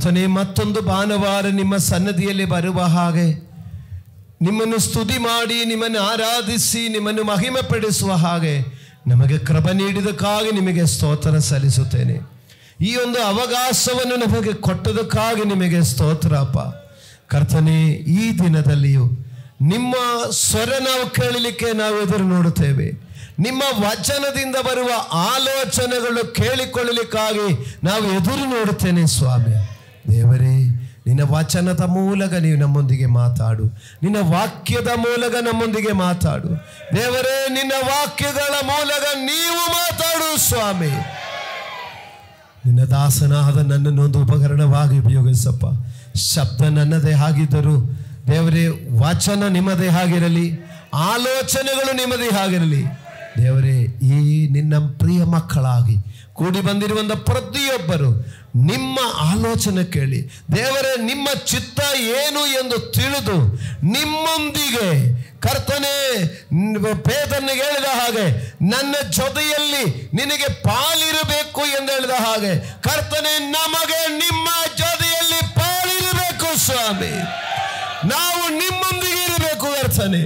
ಕರ್ತನೇ, ಮತ್ತೊಂದು ಭಾನುವಾರ ನಿಮ್ಮ ಸನ್ನದಿಯಲ್ಲಿ ಬರುವ ಹಾಗೆ ನಿಮ್ಮನ್ನು ಸ್ತುತಿ ಮಾಡಿ, ನಿಮ್ಮನ್ನು ಆರಾಧಿಸಿ, ನಿಮ್ಮನ್ನು ಮಹಿಮೆ ಪಡಿಸುವ ಹಾಗೆ ನಮಗೆ ಕೃಪೆ ನೀಡಿದಕ್ಕಾಗಿ ನಿಮಗೆ ಸ್ತೋತ್ರ ಸಲ್ಲಿಸುತ್ತೇನೆ. ಈ ಒಂದು ಅವಕಾಶವನ್ನು ನಮಗೆ ಕೊಟ್ಟದಕ್ಕಾಗಿ ನಿಮಗೆ ಸ್ತೋತ್ರ ಅಪ್ಪ. ಕರ್ತನೇ, ಈ ದಿನದಲ್ಲಿಯೂ ನಿಮ್ಮ ಸ್ವರ ನಾವು ಕೇಳಲಿಕ್ಕೆ ನಾವು ಎದುರು ನೋಡುತ್ತೇವೆ. ನಿಮ್ಮ ವಚನದಿಂದ ಬರುವ ಆಲೋಚನೆಗಳು ಕೇಳಿಕೊಳ್ಳಲಿಕ್ಕಾಗಿ ನಾವು ಎದುರು ನೋಡುತ್ತೇನೆ ಸ್ವಾಮಿ. ದೇವರೇ, ನಿನ್ನ ವಚನದ ಮೂಲಕ ನೀವು ನಮ್ಮೊಂದಿಗೆ ಮಾತಾಡು. ನಿನ್ನ ವಾಕ್ಯದ ಮೂಲಕ ನಮ್ಮೊಂದಿಗೆ ಮಾತಾಡು ದೇವರೇ. ನಿನ್ನ ವಾಕ್ಯಗಳ ಮೂಲಕ ನೀವು ಮಾತಾಡು ಸ್ವಾಮಿ. ನಿನ್ನ ದಾಸನಾದ ನನ್ನನ್ನೊಂದು ಉಪಕರಣವಾಗಿ ಉಪಯೋಗಿಸಪ್ಪ. ಶಬ್ದ ನನ್ನದೇ ಆಗಿದ್ದರು ದೇವರೇ, ವಚನ ನಿಮ್ಮದೇ ಆಗಿರಲಿ, ಆಲೋಚನೆಗಳು ನಿಮ್ಮದೇ ಆಗಿರಲಿ ದೇವರೇ. ಈ ನಿನ್ನ ಪ್ರಿಯ ಮಕ್ಕಳಾಗಿ ಕೂಡಿ ಬಂದಿರುವಂಥ ಪ್ರತಿಯೊಬ್ಬರು ನಿಮ್ಮ ಆಲೋಚನೆ ಕೇಳಿ ದೇವರೇ, ನಿಮ್ಮ ಚಿತ್ತ ಏನು ಎಂದು ತಿಳಿದು ನಿಮ್ಮೊಂದಿಗೆ ಕರ್ತನೇ, ಪೇತ್ರನಿಗೆ ಹೇಳಿದ ಹಾಗೆ ನನ್ನ ಜೊತೆಯಲ್ಲಿ ನಿನಗೆ ಪಾಲಿರಬೇಕು ಎಂದು ಹೇಳಿದ ಹಾಗೆ ಕರ್ತನೇ, ನಮಗೆ ನಿಮ್ಮ ಜೊತೆಯಲ್ಲಿ ಪಾಲಿರಬೇಕು ಸ್ವಾಮಿ. ನಾವು ನಿಮ್ಮೊಂದಿಗೆ ಇರಬೇಕು ಕರ್ತನೇ,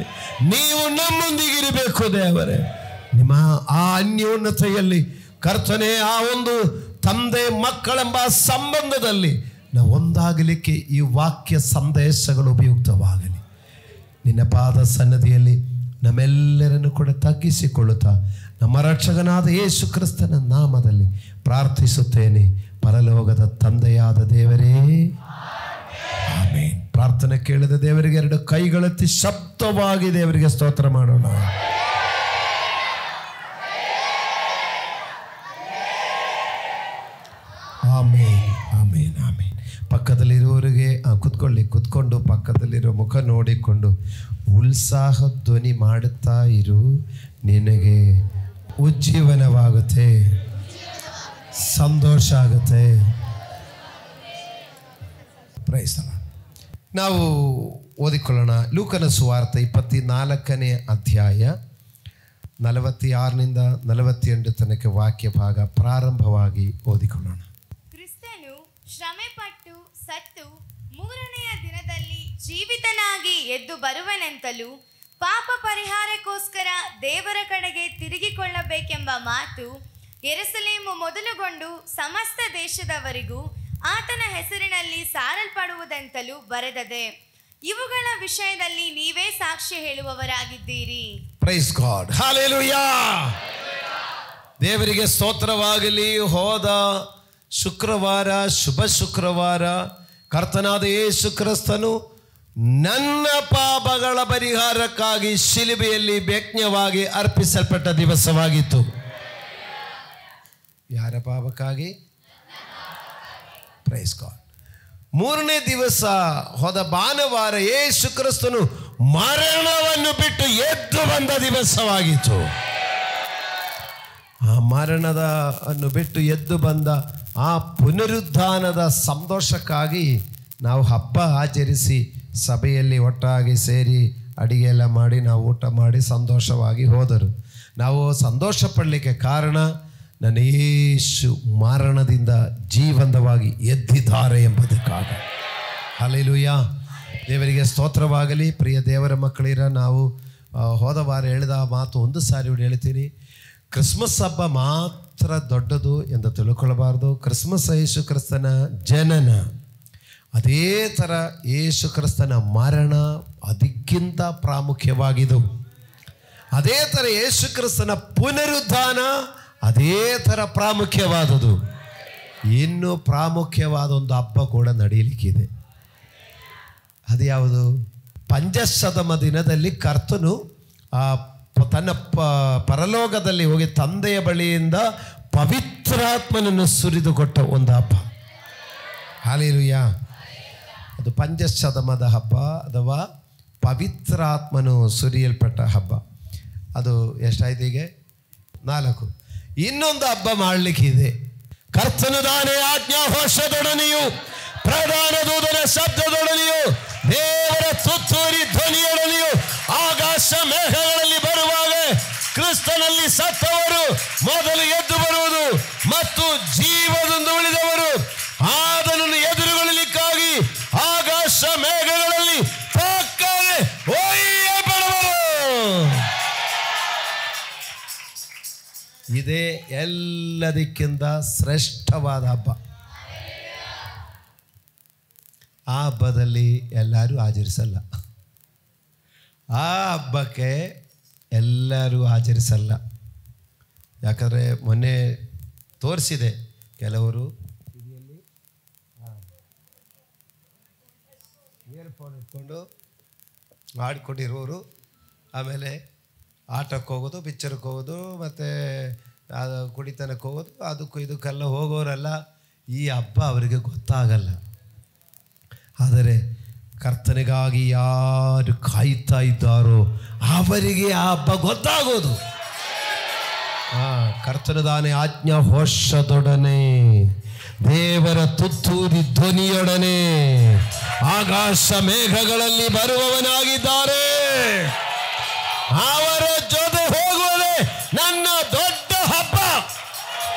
ನೀವು ನಮ್ಮೊಂದಿಗೆ ಇರಬೇಕು ದೇವರೇ. ನಿಮ್ಮ ಆ ಅನ್ಯೋನ್ಯತೆಯಲ್ಲಿ ಕರ್ತನೇ, ಆ ಒಂದು ತಂದೆ ಮಕ್ಕಳೆಂಬ ಸಂಬಂಧದಲ್ಲಿ ನಾವು ಒಂದಾಗಲಿಕ್ಕೆ ಈ ವಾಕ್ಯ ಸಂದೇಶಗಳು ಉಪಯುಕ್ತವಾಗಲಿ. ನಿನ್ನ ಪಾದ ಸನ್ನದಿಯಲ್ಲಿ ನಮ್ಮೆಲ್ಲರನ್ನು ಕೂಡ ತಗ್ಗಿಸಿಕೊಳ್ಳುತ್ತಾ ನಮ್ಮ ರಕ್ಷಕನಾದ ಯೇಸು ಕ್ರಿಸ್ತನ ನಾಮದಲ್ಲಿ ಪ್ರಾರ್ಥಿಸುತ್ತೇನೆ, ಪರಲೋಕದ ತಂದೆಯಾದ ದೇವರೇ, ಆಮೆನ್. ಪ್ರಾರ್ಥನೆ ಕೇಳಿದ ದೇವರಿಗೆ ಎರಡು ಕೈಗಳೆತ್ತಿ ಶಬ್ದವಾಗಿ ದೇವರಿಗೆ ಸ್ತೋತ್ರ ಮಾಡೋಣ. ಆಮೇನ್, ಆಮೇನ್, ಆಮೇನ್. ಪಕ್ಕದಲ್ಲಿರುವವರಿಗೆ ಕುತ್ಕೊಂಡು ಪಕ್ಕದಲ್ಲಿರೋ ಮುಖ ನೋಡಿಕೊಂಡು ಉತ್ಸಾಹ ಧ್ವನಿ ಮಾಡುತ್ತಾ ಇರು. ನಿನಗೆ ಉಜ್ಜೀವನವಾಗುತ್ತೆ, ಸಂತೋಷ ಆಗುತ್ತೆ. Praise the Lord. ನಾವು ಓದಿಕೊಳ್ಳೋಣ ಲೂಕನ ಸುವಾರ್ತೆ 24ನೇ ಅಧ್ಯಾಯ 46 48 ತನಕ ವಾಕ್ಯ ಭಾಗ ಪ್ರಾರಂಭವಾಗಿ ಓದಿಕೊಳ್ಳೋಣ. ಕ್ರಿಸ್ತನು ಶ್ರಮೆಪಟ್ಟು ಸತ್ತು ಮೂರನೆಯ ದಿನದಲ್ಲಿ ಜೀವಿತನಾಗಿ ಎದ್ದು ಬರುವನೆಂತಲೂ ಪಾಪ ಪರಿಹಾರಕ್ಕೋಸ್ಕರ ದೇವರ ಕಡೆಗೆ ತಿರುಗಿಕೊಳ್ಳಬೇಕೆಂಬ ಮಾತು ಯೆರೂಸಲೇಮು ಮೊದಲುಗೊಂಡು ಸಮಸ್ತ ದೇಶದವರಿಗೂ ಆತನ ಹೆಸರಿನಲ್ಲಿ ಸಾರಲ್ಪಡುವುದೆಂತಲೂ ಬರೆದದೆ. ಇವುಗಳ ವಿಷಯದಲ್ಲಿ ನೀವೇ ಸಾಕ್ಷಿ ಹೇಳುವವರಾಗಿದ್ದೀರಿ. Praise God, hallelujah. ದೇವರಿಗೆ ಸ್ತೋತ್ರವಾಗಲಿ. ಹೋದ ಶುಕ್ರವಾರ, ಶುಭ ಶುಕ್ರವಾರ, ಕರ್ತನಾದ ಯೇಸು ಕ್ರಿಸ್ತನು ನನ್ನ ಪಾಪಗಳ ಪರಿಹಾರಕ್ಕಾಗಿ ಶಿಲುಬೆಯಲ್ಲಿ ಯಜ್ಞವಾಗಿ ಅರ್ಪಿಸಲ್ಪಟ್ಟ ದಿವಸವಾಗಿತ್ತು. ಯಾರ ಪಾಪಕ್ಕಾಗಿ? Praise God. ಮೂರನೇ ದಿವಸ ಹೋದ ಭಾನುವಾರ ಯೇಸು ಕ್ರಿಸ್ತನು ಮರಣವನ್ನು ಬಿಟ್ಟು ಎದ್ದು ಬಂದ ದಿವಸವಾಗಿತ್ತು. ಆ ಮರಣವನ್ನು ಬಿಟ್ಟು ಎದ್ದು ಬಂದ ಆ ಪುನರುತ್ಥಾನದ ಸಂತೋಷಕ್ಕಾಗಿ ನಾವು ಹಬ್ಬ ಆಚರಿಸಿ ಸಭೆಯಲ್ಲಿ ಒಟ್ಟಾಗಿ ಸೇರಿ ಅಡಿಗೆ ಎಲ್ಲ ಮಾಡಿ ನಾವು ಊಟ ಮಾಡಿ ಸಂತೋಷವಾಗಿ ಹೋದರು. ನಾವು ಸಂತೋಷ ಪಡಲಿಕ್ಕೆ ಕಾರಣ ನನ್ನ ಯೇಸು ಮರಣದಿಂದ ಜೀವಂತವಾಗಿ ಎದ್ದಿದ್ದಾರೆ ಎಂಬುದಕ್ಕಾಗಿ. ಹಲ್ಲೆಲೂಯಾ. ದೇವರಿಗೆ ಸ್ತೋತ್ರವಾಗಲಿ. ಪ್ರಿಯ ದೇವರ ಮಕ್ಕಳಿರ, ನಾವು ಹೋದ ವಾರ ಹೇಳಿದ ಮಾತು ಒಂದು ಸಾರಿ ಹೇಳ್ತೀನಿ. ಕ್ರಿಸ್ಮಸ್ ಹಬ್ಬ ಮಾತ್ರ ದೊಡ್ಡದು ಎಂದು ತಿಳ್ಕೊಳ್ಬಾರ್ದು. ಕ್ರಿಸ್ಮಸ್ ಯೇಸು ಕ್ರಿಸ್ತನ ಜನನ, ಅದೇ ಥರ ಯೇಸು ಕ್ರಿಸ್ತನ ಮರಣ ಅದಕ್ಕಿಂತ ಪ್ರಾಮುಖ್ಯವಾಗಿದ್ದು, ಅದೇ ಥರ ಯೇಸು ಕ್ರಿಸ್ತನ ಪುನರುತ್ಥಾನ ಅದೇ ಥರ ಪ್ರಾಮುಖ್ಯವಾದುದು. ಇನ್ನೂ ಪ್ರಾಮುಖ್ಯವಾದ ಒಂದು ಹಬ್ಬ ಕೂಡ ನಡೆಯಲಿಕ್ಕಿದೆ. ಅದು ಯಾವುದು? ಪಂಚಶತಮ ದಿನದಲ್ಲಿ ಕರ್ತನು ತನ್ನ ಪರಲೋಕದಲ್ಲಿ ಹೋಗಿ ತಂದೆಯ ಬಳಿಯಿಂದ ಪವಿತ್ರಾತ್ಮನನ್ನು ಸುರಿದುಕೊಟ್ಟ ಒಂದು ಹಬ್ಬ. ಹಲ್ಲೆಲೂಯಾ. ಅದು ಪಂಚಶತಮದ ಹಬ್ಬ ಅಥವಾ ಪವಿತ್ರಾತ್ಮನು ಸುರಿಯಲ್ಪಟ್ಟ ಹಬ್ಬ. ಅದು ಎಷ್ಟಾಯ್ತು? ಈಗ 4. ಇನ್ನೊಂದು ಹಬ್ಬ ಮಾಡಲಿಕ್ಕಿದೆ. ಕರ್ತನು ತಾನೇ ಆಜ್ಞಾಘೋಷದೊಡನೆಯೂ ಪ್ರಧಾನ ದೂತನ ಶಬ್ದದೊಡನೆಯೂ ದೇವರ ತುತ್ತೂರಿ ಧ್ವನಿಯೊಡನೆಯೂ ಆಕಾಶ ಮೇಘಗಳಲ್ಲಿ ಬರುವಾಗ ಕ್ರಿಸ್ತನಲ್ಲಿ ಸತ್ತವರು ಮೊದಲು ಎದ್ದು ಬರುವುದು ಮತ್ತು ಜೀವದಿಂದ ಉಳಿದವರು ಆತನನ್ನು ಎದುರುಗೊಳ್ಳಲಿ ಇದೇ ಎಲ್ಲದಕ್ಕಿಂತ ಶ್ರೇಷ್ಠವಾದ ಹಬ್ಬ. ಆ ಹಬ್ಬದಲ್ಲಿ ಎಲ್ಲರೂ ಆಚರಿಸಲ್ಲ. ಆ ಹಬ್ಬಕ್ಕೆ ಎಲ್ಲರೂ ಆಚರಿಸಲ್ಲ. ಯಾಕಂದರೆ ಮೊನ್ನೆ ತೋರಿಸಿದೆ, ಕೆಲವರು ಇಯರ್ಫೋನ್ ಇಟ್ಕೊಂಡು ಆಡ್ಕೊಂಡಿರೋರು, ಆಮೇಲೆ ಆಟಕ್ಕೆ ಹೋಗೋದು, ಪಿಕ್ಚರ್ಗೆ ಹೋಗೋದು, ಮತ್ತು ಕುಡಿತನಕ್ಕೆ ಹೋಗೋದು, ಅದಕ್ಕೂ ಇದಕ್ಕೆಲ್ಲ ಹೋಗೋರೆಲ್ಲ ಈ ಹಬ್ಬ ಅವರಿಗೆ ಗೊತ್ತಾಗಲ್ಲ. ಆದರೆ ಕರ್ತನಿಗಾಗಿ ಯಾರು ಕಾಯ್ತಾ ಇದ್ದಾರೋ ಅವರಿಗೆ ಆ ಹಬ್ಬ ಗೊತ್ತಾಗೋದು. ಕರ್ತನದಾನೆ ಆಜ್ಞಾ ಘೋಷದೊಡನೆ, ದೇವರ ತುತ್ತೂರಿ ಧ್ವನಿಯೊಡನೆ, ಆಕಾಶ ಮೇಘಗಳಲ್ಲಿ ಬರುವವನಾಗಿದ್ದಾರೆ. ಅವರ ಜೊತೆ ಹೋಗುವುದೇ ನನ್ನ ದೊಡ್ಡ ಹಬ್ಬ.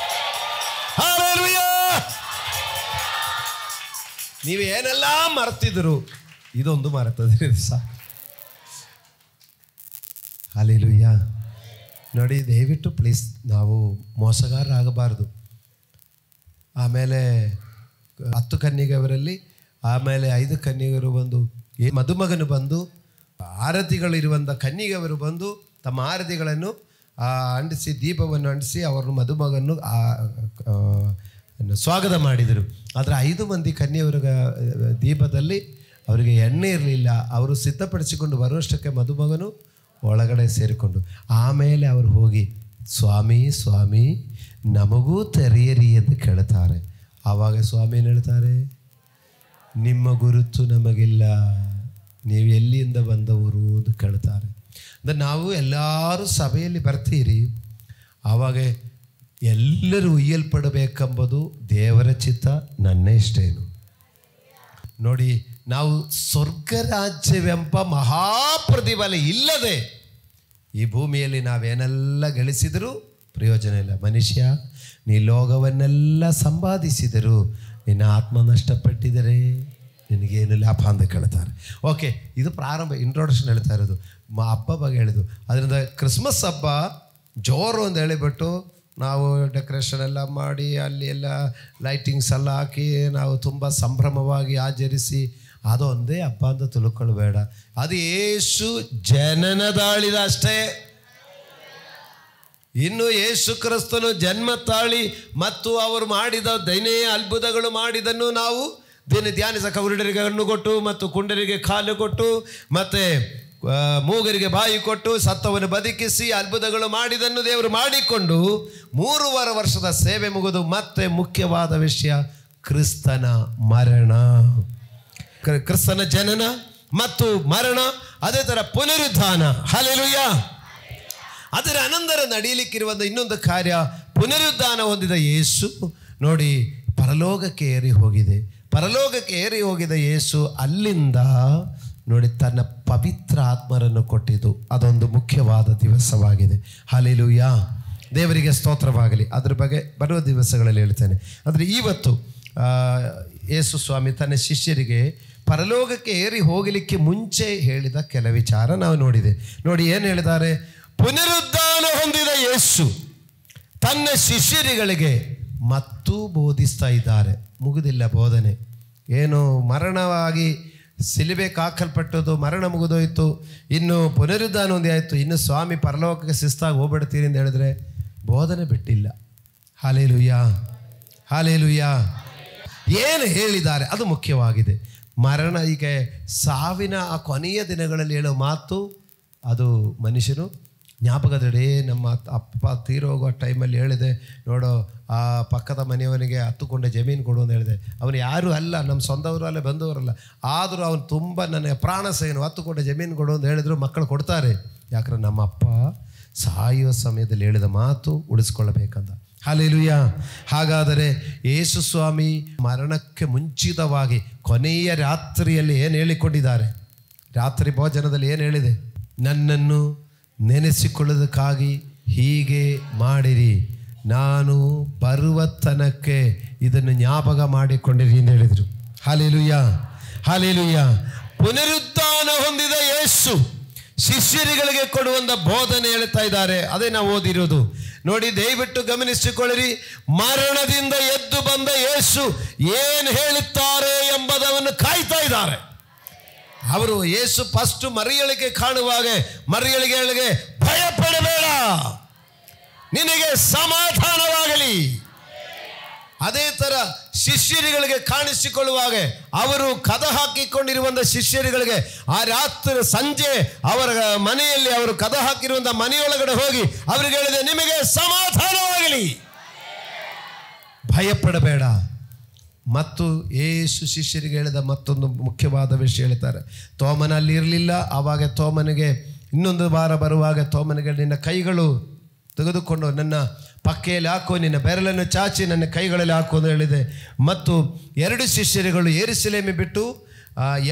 ಹಲ್ಲೆಲೂಯಾ. ನೀವೇನೆಲ್ಲ ಮರ್ತಿದ್ರು, ಇದೊಂದು ಮರೆತದ್ರಿ ಸಾಕು. ಹಲ್ಲೆಲೂಯಾ. ನೋಡಿ, ದಯವಿಟ್ಟು ಪ್ಲೀಸ್ ನಾವು ಮೋಸಗಾರರಾಗಬಾರ್ದು. ಆಮೇಲೆ 10 ಕನ್ನಿಗೆಯವರಲ್ಲಿ ಆಮೇಲೆ 5 ಕನ್ನಿಗರು ಬಂದು, ಮದುಮಗನು ಬಂದು, ಆರತಿಗಳಿರುವಂಥ ಕನ್ನಿಗೆಯವರು ಬಂದು ತಮ್ಮ ಆರತಿಗಳನ್ನು ಅಂಟಿಸಿ, ದೀಪವನ್ನು ಅಂಟಿಸಿ ಅವರ ಮದುಮಗನ್ನು ಸ್ವಾಗತ ಮಾಡಿದರು. ಆದರೆ 5 ಮಂದಿ ಕನ್ಯೆಯವರ ದೀಪದಲ್ಲಿ ಅವರಿಗೆ ಎಣ್ಣೆ ಇರಲಿಲ್ಲ. ಅವರು ಸಿದ್ಧಪಡಿಸಿಕೊಂಡು ಬರುವಷ್ಟಕ್ಕೆ ಮದುಮಗನು ಒಳಗಡೆ ಸೇರಿಕೊಂಡು, ಆಮೇಲೆ ಅವರು ಹೋಗಿ ಸ್ವಾಮಿ ಸ್ವಾಮಿ ನಮಗೂ ತೆರೆಯಿರಿ ಎಂದು ಕೇಳ್ತಾರೆ. ಆವಾಗ ಸ್ವಾಮಿ ಏನು ಹೇಳ್ತಾರೆ? ನಿಮ್ಮ ಗುರುತು ನಮಗಿಲ್ಲ, ನೀವು ಎಲ್ಲಿಂದ ಬಂದವರು ಅಂತ ಕೇಳ್ತಾರೆ. ಅಂದರೆ ನಾವು ಎಲ್ಲರೂ ಸಭೆಯಲ್ಲಿ ಬರ್ತೀರಿ, ಆವಾಗ ಎಲ್ಲರೂ ಉಯ್ಯಲ್ಪಡಬೇಕೆಂಬುದು ದೇವರ ಚಿತ್ತ, ನನ್ನ ಇಷ್ಟೇನು. ನೋಡಿ, ನಾವು ಸ್ವರ್ಗ ರಾಜ್ಯವೆಂಬ ಮಹಾಪ್ರತಿಫಲ ಇಲ್ಲದೆ ಈ ಭೂಮಿಯಲ್ಲಿ ನಾವೇನೆಲ್ಲ ಗಳಿಸಿದರೂ ಪ್ರಯೋಜನ ಇಲ್ಲ. ಮನುಷ್ಯ, ನೀ ಲೋಕವನ್ನೆಲ್ಲ ಸಂಪಾದಿಸಿದರು, ನಿನ್ನ ಆತ್ಮ ನಷ್ಟಪಟ್ಟಿದರೆ ನಿನಗೇನು ಲಾಭ ಅಂತ ಕೇಳ್ತಾರೆ. ಓಕೆ, ಇದು ಪ್ರಾರಂಭ, ಇಂಟ್ರೊಡಕ್ಷನ್ ಹೇಳ್ತಾ ಇರೋದು, ಹಬ್ಬ ಬಗ್ಗೆ ಹೇಳಿದ್ದು. ಅದರಿಂದ ಕ್ರಿಸ್ಮಸ್ ಹಬ್ಬ ಜೋರು ಅಂತ ಹೇಳಿಬಿಟ್ಟು ನಾವು ಡೆಕೋರೇಷನ್ ಎಲ್ಲ ಮಾಡಿ, ಅಲ್ಲಿ ಎಲ್ಲ ಲೈಟಿಂಗ್ಸ್ ಎಲ್ಲ ಹಾಕಿ ನಾವು ತುಂಬ ಸಂಭ್ರಮವಾಗಿ ಆಚರಿಸಿ ಅದೊಂದೇ ಹಬ್ಬ ಅಂತ ತಿಳ್ಕೊಳ್ಬೇಡ. ಅದು ಯೇಸು ಜನನದಾಳಿದ ಅಷ್ಟೇ. ಇನ್ನು ಯೇಸು ಕ್ರಿಸ್ತನು ಜನ್ಮ ತಾಳಿ ಮತ್ತು ಅವರು ಮಾಡಿದ ದೈನೇಯ ಅದ್ಭುತಗಳು ಮಾಡಿದನ್ನು ನಾವು ಧ್ಯಾನಿಸಕ, ಉರುಡರಿಗೆ ಹಣ್ಣು ಕೊಟ್ಟು ಮತ್ತು ಕುಂಡರಿಗೆ ಕಾಲು ಕೊಟ್ಟು ಮತ್ತು ಮೂಗರಿಗೆ ಬಾಯಿ ಕೊಟ್ಟು ಸತ್ತವನ್ನು ಬದುಕಿಸಿ ಅದ್ಭುತಗಳು ಮಾಡಿದನ್ನು ದೇವರು ಮಾಡಿಕೊಂಡು 3.5 ವರ್ಷದ ಸೇವೆ ಮುಗಿದು ಮತ್ತೆ ಮುಖ್ಯವಾದ ವಿಷಯ ಕ್ರಿಸ್ತನ ಮರಣ, ಕ್ರಿಸ್ತನ ಜನನ ಮತ್ತು ಮರಣ, ಅದೇ ಥರ ಪುನರುತ್ಥಾನ. ಹಲ್ಲೆಲೂಯಾ. ಅದರ ಅನಂತರ ನಡೆಯಲಿಕ್ಕಿರುವಂಥ ಇನ್ನೊಂದು ಕಾರ್ಯ, ಪುನರುತ್ಥಾನ ಹೊಂದಿದ ಯೇಸು ನೋಡಿ ಪರಲೋಕಕ್ಕೆ ಏರಿ ಹೋಗಿದೆ. ಪರಲೋಕಕ್ಕೆ ಏರಿ ಹೋಗಿದ ಯೇಸು ಅಲ್ಲಿಂದ ನೋಡಿ ತನ್ನ ಪವಿತ್ರ ಆತ್ಮರನ್ನು ಕೊಟ್ಟಿದ್ದು, ಅದೊಂದು ಮುಖ್ಯವಾದ ದಿವಸವಾಗಿದೆ. ಹಲ್ಲೆಲೂಯಾ. ದೇವರಿಗೆ ಸ್ತೋತ್ರವಾಗಲಿ. ಅದ್ರ ಬಗ್ಗೆ ಬರುವ ದಿವಸಗಳಲ್ಲಿ ಹೇಳ್ತೇನೆ. ಅಂದರೆ ಇವತ್ತು ಯೇಸು ಸ್ವಾಮಿ ತನ್ನ ಶಿಷ್ಯರಿಗೆ ಪರಲೋಕಕ್ಕೆ ಏರಿ ಹೋಗಲಿಕ್ಕೆ ಮುಂಚೆ ಹೇಳಿದ ಕೆಲ ವಿಚಾರ ನಾವು ನೋಡಿದೆ. ನೋಡಿ ಏನು ಹೇಳಿದ್ದಾರೆ? ಪುನರುತ್ಥಾನ ಹೊಂದಿದ ಯೇಸು ತನ್ನ ಶಿಷ್ಯರುಗಳಿಗೆ ಮತ್ತು ಬೋಧಿಸ್ತಾ ಇದ್ದಾರೆ. ಮುಗಿದಿಲ್ಲ ಬೋಧನೆ. ಏನು ಮರಣವಾಗಿ ಸಿಲುಬೆಗೆ ಹಾಕಲ್ಪಟ್ಟದ್ದು ಮರಣ ಮುಗಿದೋಯ್ತು, ಇನ್ನು ಪುನರುತ್ಥಾನ ಹೊಂದಿ ಆಯಿತು, ಇನ್ನು ಸ್ವಾಮಿ ಪರಲೋಕಕ್ಕೆ ಶಿಸ್ತಾಗಿ ಹೋಗ್ಬಿಡ್ತೀರಿ ಅಂತ ಹೇಳಿದ್ರೆ ಬೋಧನೆ ಬಿಟ್ಟಿಲ್ಲ. Hallelujah, hallelujah. ಏನು ಹೇಳಿದ್ದಾರೆ ಅದು ಮುಖ್ಯವಾಗಿದೆ. ಮರಣ, ಈಗ ಸಾವಿನ ಆ ಕೊನೆಯ ದಿನಗಳಲ್ಲಿ ಹೇಳೋ ಮಾತು ಅದು ಮನುಷ್ಯನು ಜ್ಞಾಪಕದಡೆ. ನಮ್ಮ ಅಪ್ಪ ತೀರೋಗೋ ಟೈಮಲ್ಲಿ ಹೇಳಿದೆ, ನೋಡೋ ಆ ಪಕ್ಕದ ಮನೆಯವನಿಗೆ 10 ಕೊಂಡೆ ಜಮೀನು ಕೊಡು ಅಂತ ಹೇಳಿದೆ. ಅವನು ಯಾರೂ ಅಲ್ಲ, ನಮ್ಮ ಸ್ವಂತವರು ಅಲ್ಲ, ಬಂದವರಲ್ಲ. ಆದರೂ ಅವನು ತುಂಬ ನನಗೆ ಪ್ರಾಣ ಸೇನು 10 ಕೊಂಡೆ ಜಮೀನು ಕೊಡು ಅಂತ ಹೇಳಿದ್ರು ಮಕ್ಕಳು ಕೊಡ್ತಾರೆ. ಯಾಕಂದ್ರೆ ನಮ್ಮ ಅಪ್ಪ ಸಾಯುವ ಸಮಯದಲ್ಲಿ ಹೇಳಿದ ಮಾತು ಉಳಿಸ್ಕೊಳ್ಳಬೇಕಂತ. ಹಲ್ಲೆಲೂಯಾ. ಹಾಗಾದರೆ ಯೇಸು ಸ್ವಾಮಿ ಮರಣಕ್ಕೆ ಮುಂಚಿತವಾಗಿ ಕೊನೆಯ ರಾತ್ರಿಯಲ್ಲಿ ಏನು ಹೇಳಿಕೊಂಡಿದ್ದಾರೆ? ರಾತ್ರಿ ಭೋಜನದಲ್ಲಿ ಏನು ಹೇಳಿದೆ? ನನ್ನನ್ನು ನೆನೆಸಿಕೊಳ್ಳೋದಕ್ಕಾಗಿ ಹೀಗೆ ಮಾಡಿರಿ, ನಾನು ಬರುವ ತನಕ್ಕೆ ಇದನ್ನು ಜ್ಞಾಪಕ ಮಾಡಿಕೊಂಡಿರಿ ಎಂದು ಹೇಳಿದರು. Hallelujah, hallelujah. ಪುನರುತ್ಥಾನ ಹೊಂದಿದ ಯೇಸು ಶಿಷ್ಯರುಗಳಿಗೆ ಕೊಡುವಂಥ ಬೋಧನೆ ಹೇಳ್ತಾ ಇದ್ದಾರೆ. ಅದೇ ನಾವು ಓದಿರೋದು. ನೋಡಿ, ದಯವಿಟ್ಟು ಗಮನಿಸಿಕೊಳ್ಳಿರಿ. ಮರಣದಿಂದ ಎದ್ದು ಬಂದ ಯೇಸು ಏನು ಹೇಳುತ್ತಾರೆ ಎಂಬುದನ್ನು ಕಾಯ್ತಾ ಇದ್ದಾರೆ. ಅವರು ಯೇಸು ಫಸ್ಟ್ ಮರಿಯಳಿಗೆ ಕಾಣುವಾಗ ಮರಿಯಳಿಗೆ ಭಯಪಡಬೇಡ, ನಿನಗೆ ಸಮಾಧಾನವಾಗಲಿ. ಅದೇ ತರ ಶಿಷ್ಯರುಗಳಿಗೆ ಕಾಣಿಸಿಕೊಳ್ಳುವಾಗ ಅವರು ಕದ ಹಾಕಿಕೊಂಡಿರುವಂಥ ಶಿಷ್ಯರುಗಳಿಗೆ ಆ ರಾತ್ರಿ ಸಂಜೆ ಅವರ ಮನೆಯಲ್ಲಿ ಅವರು ಕದ ಹಾಕಿರುವಂಥ ಮನೆಯೊಳಗಡೆ ಹೋಗಿ ಅವರಿಗೆ ಹೇಳಿದೆ, ನಿಮಗೆ ಸಮಾಧಾನವಾಗಲಿ, ಭಯಪಡಬೇಡ. ಮತ್ತು ಯೇಸು ಶಿಷ್ಯರಿಗೆ ಹೇಳಿದ ಮತ್ತೊಂದು ಮುಖ್ಯವಾದ ವಿಷಯ ಹೇಳ್ತಾರೆ. ತೋಮನಲ್ಲಿ ಇರಲಿಲ್ಲ. ಆವಾಗ ತೋಮನಿಗೆ ಇನ್ನೊಂದು ವಾರ ಬರುವಾಗ ತೋಮನಿಗೆ, ನಿನ್ನ ಕೈಗಳು ತೆಗೆದುಕೊಂಡು ನನ್ನ ಪಕ್ಕೆಯಲ್ಲಿ ಹಾಕೋ, ನಿನ್ನ ಬೆರಳನ್ನು ಚಾಚಿ ನನ್ನ ಕೈಗಳಲ್ಲಿ ಹಾಕು ಅಂತ ಹೇಳಿದೆ. ಮತ್ತು 2 ಶಿಷ್ಯರುಗಳು ಯೆರೂಸಲೇಮು ಬಿಟ್ಟು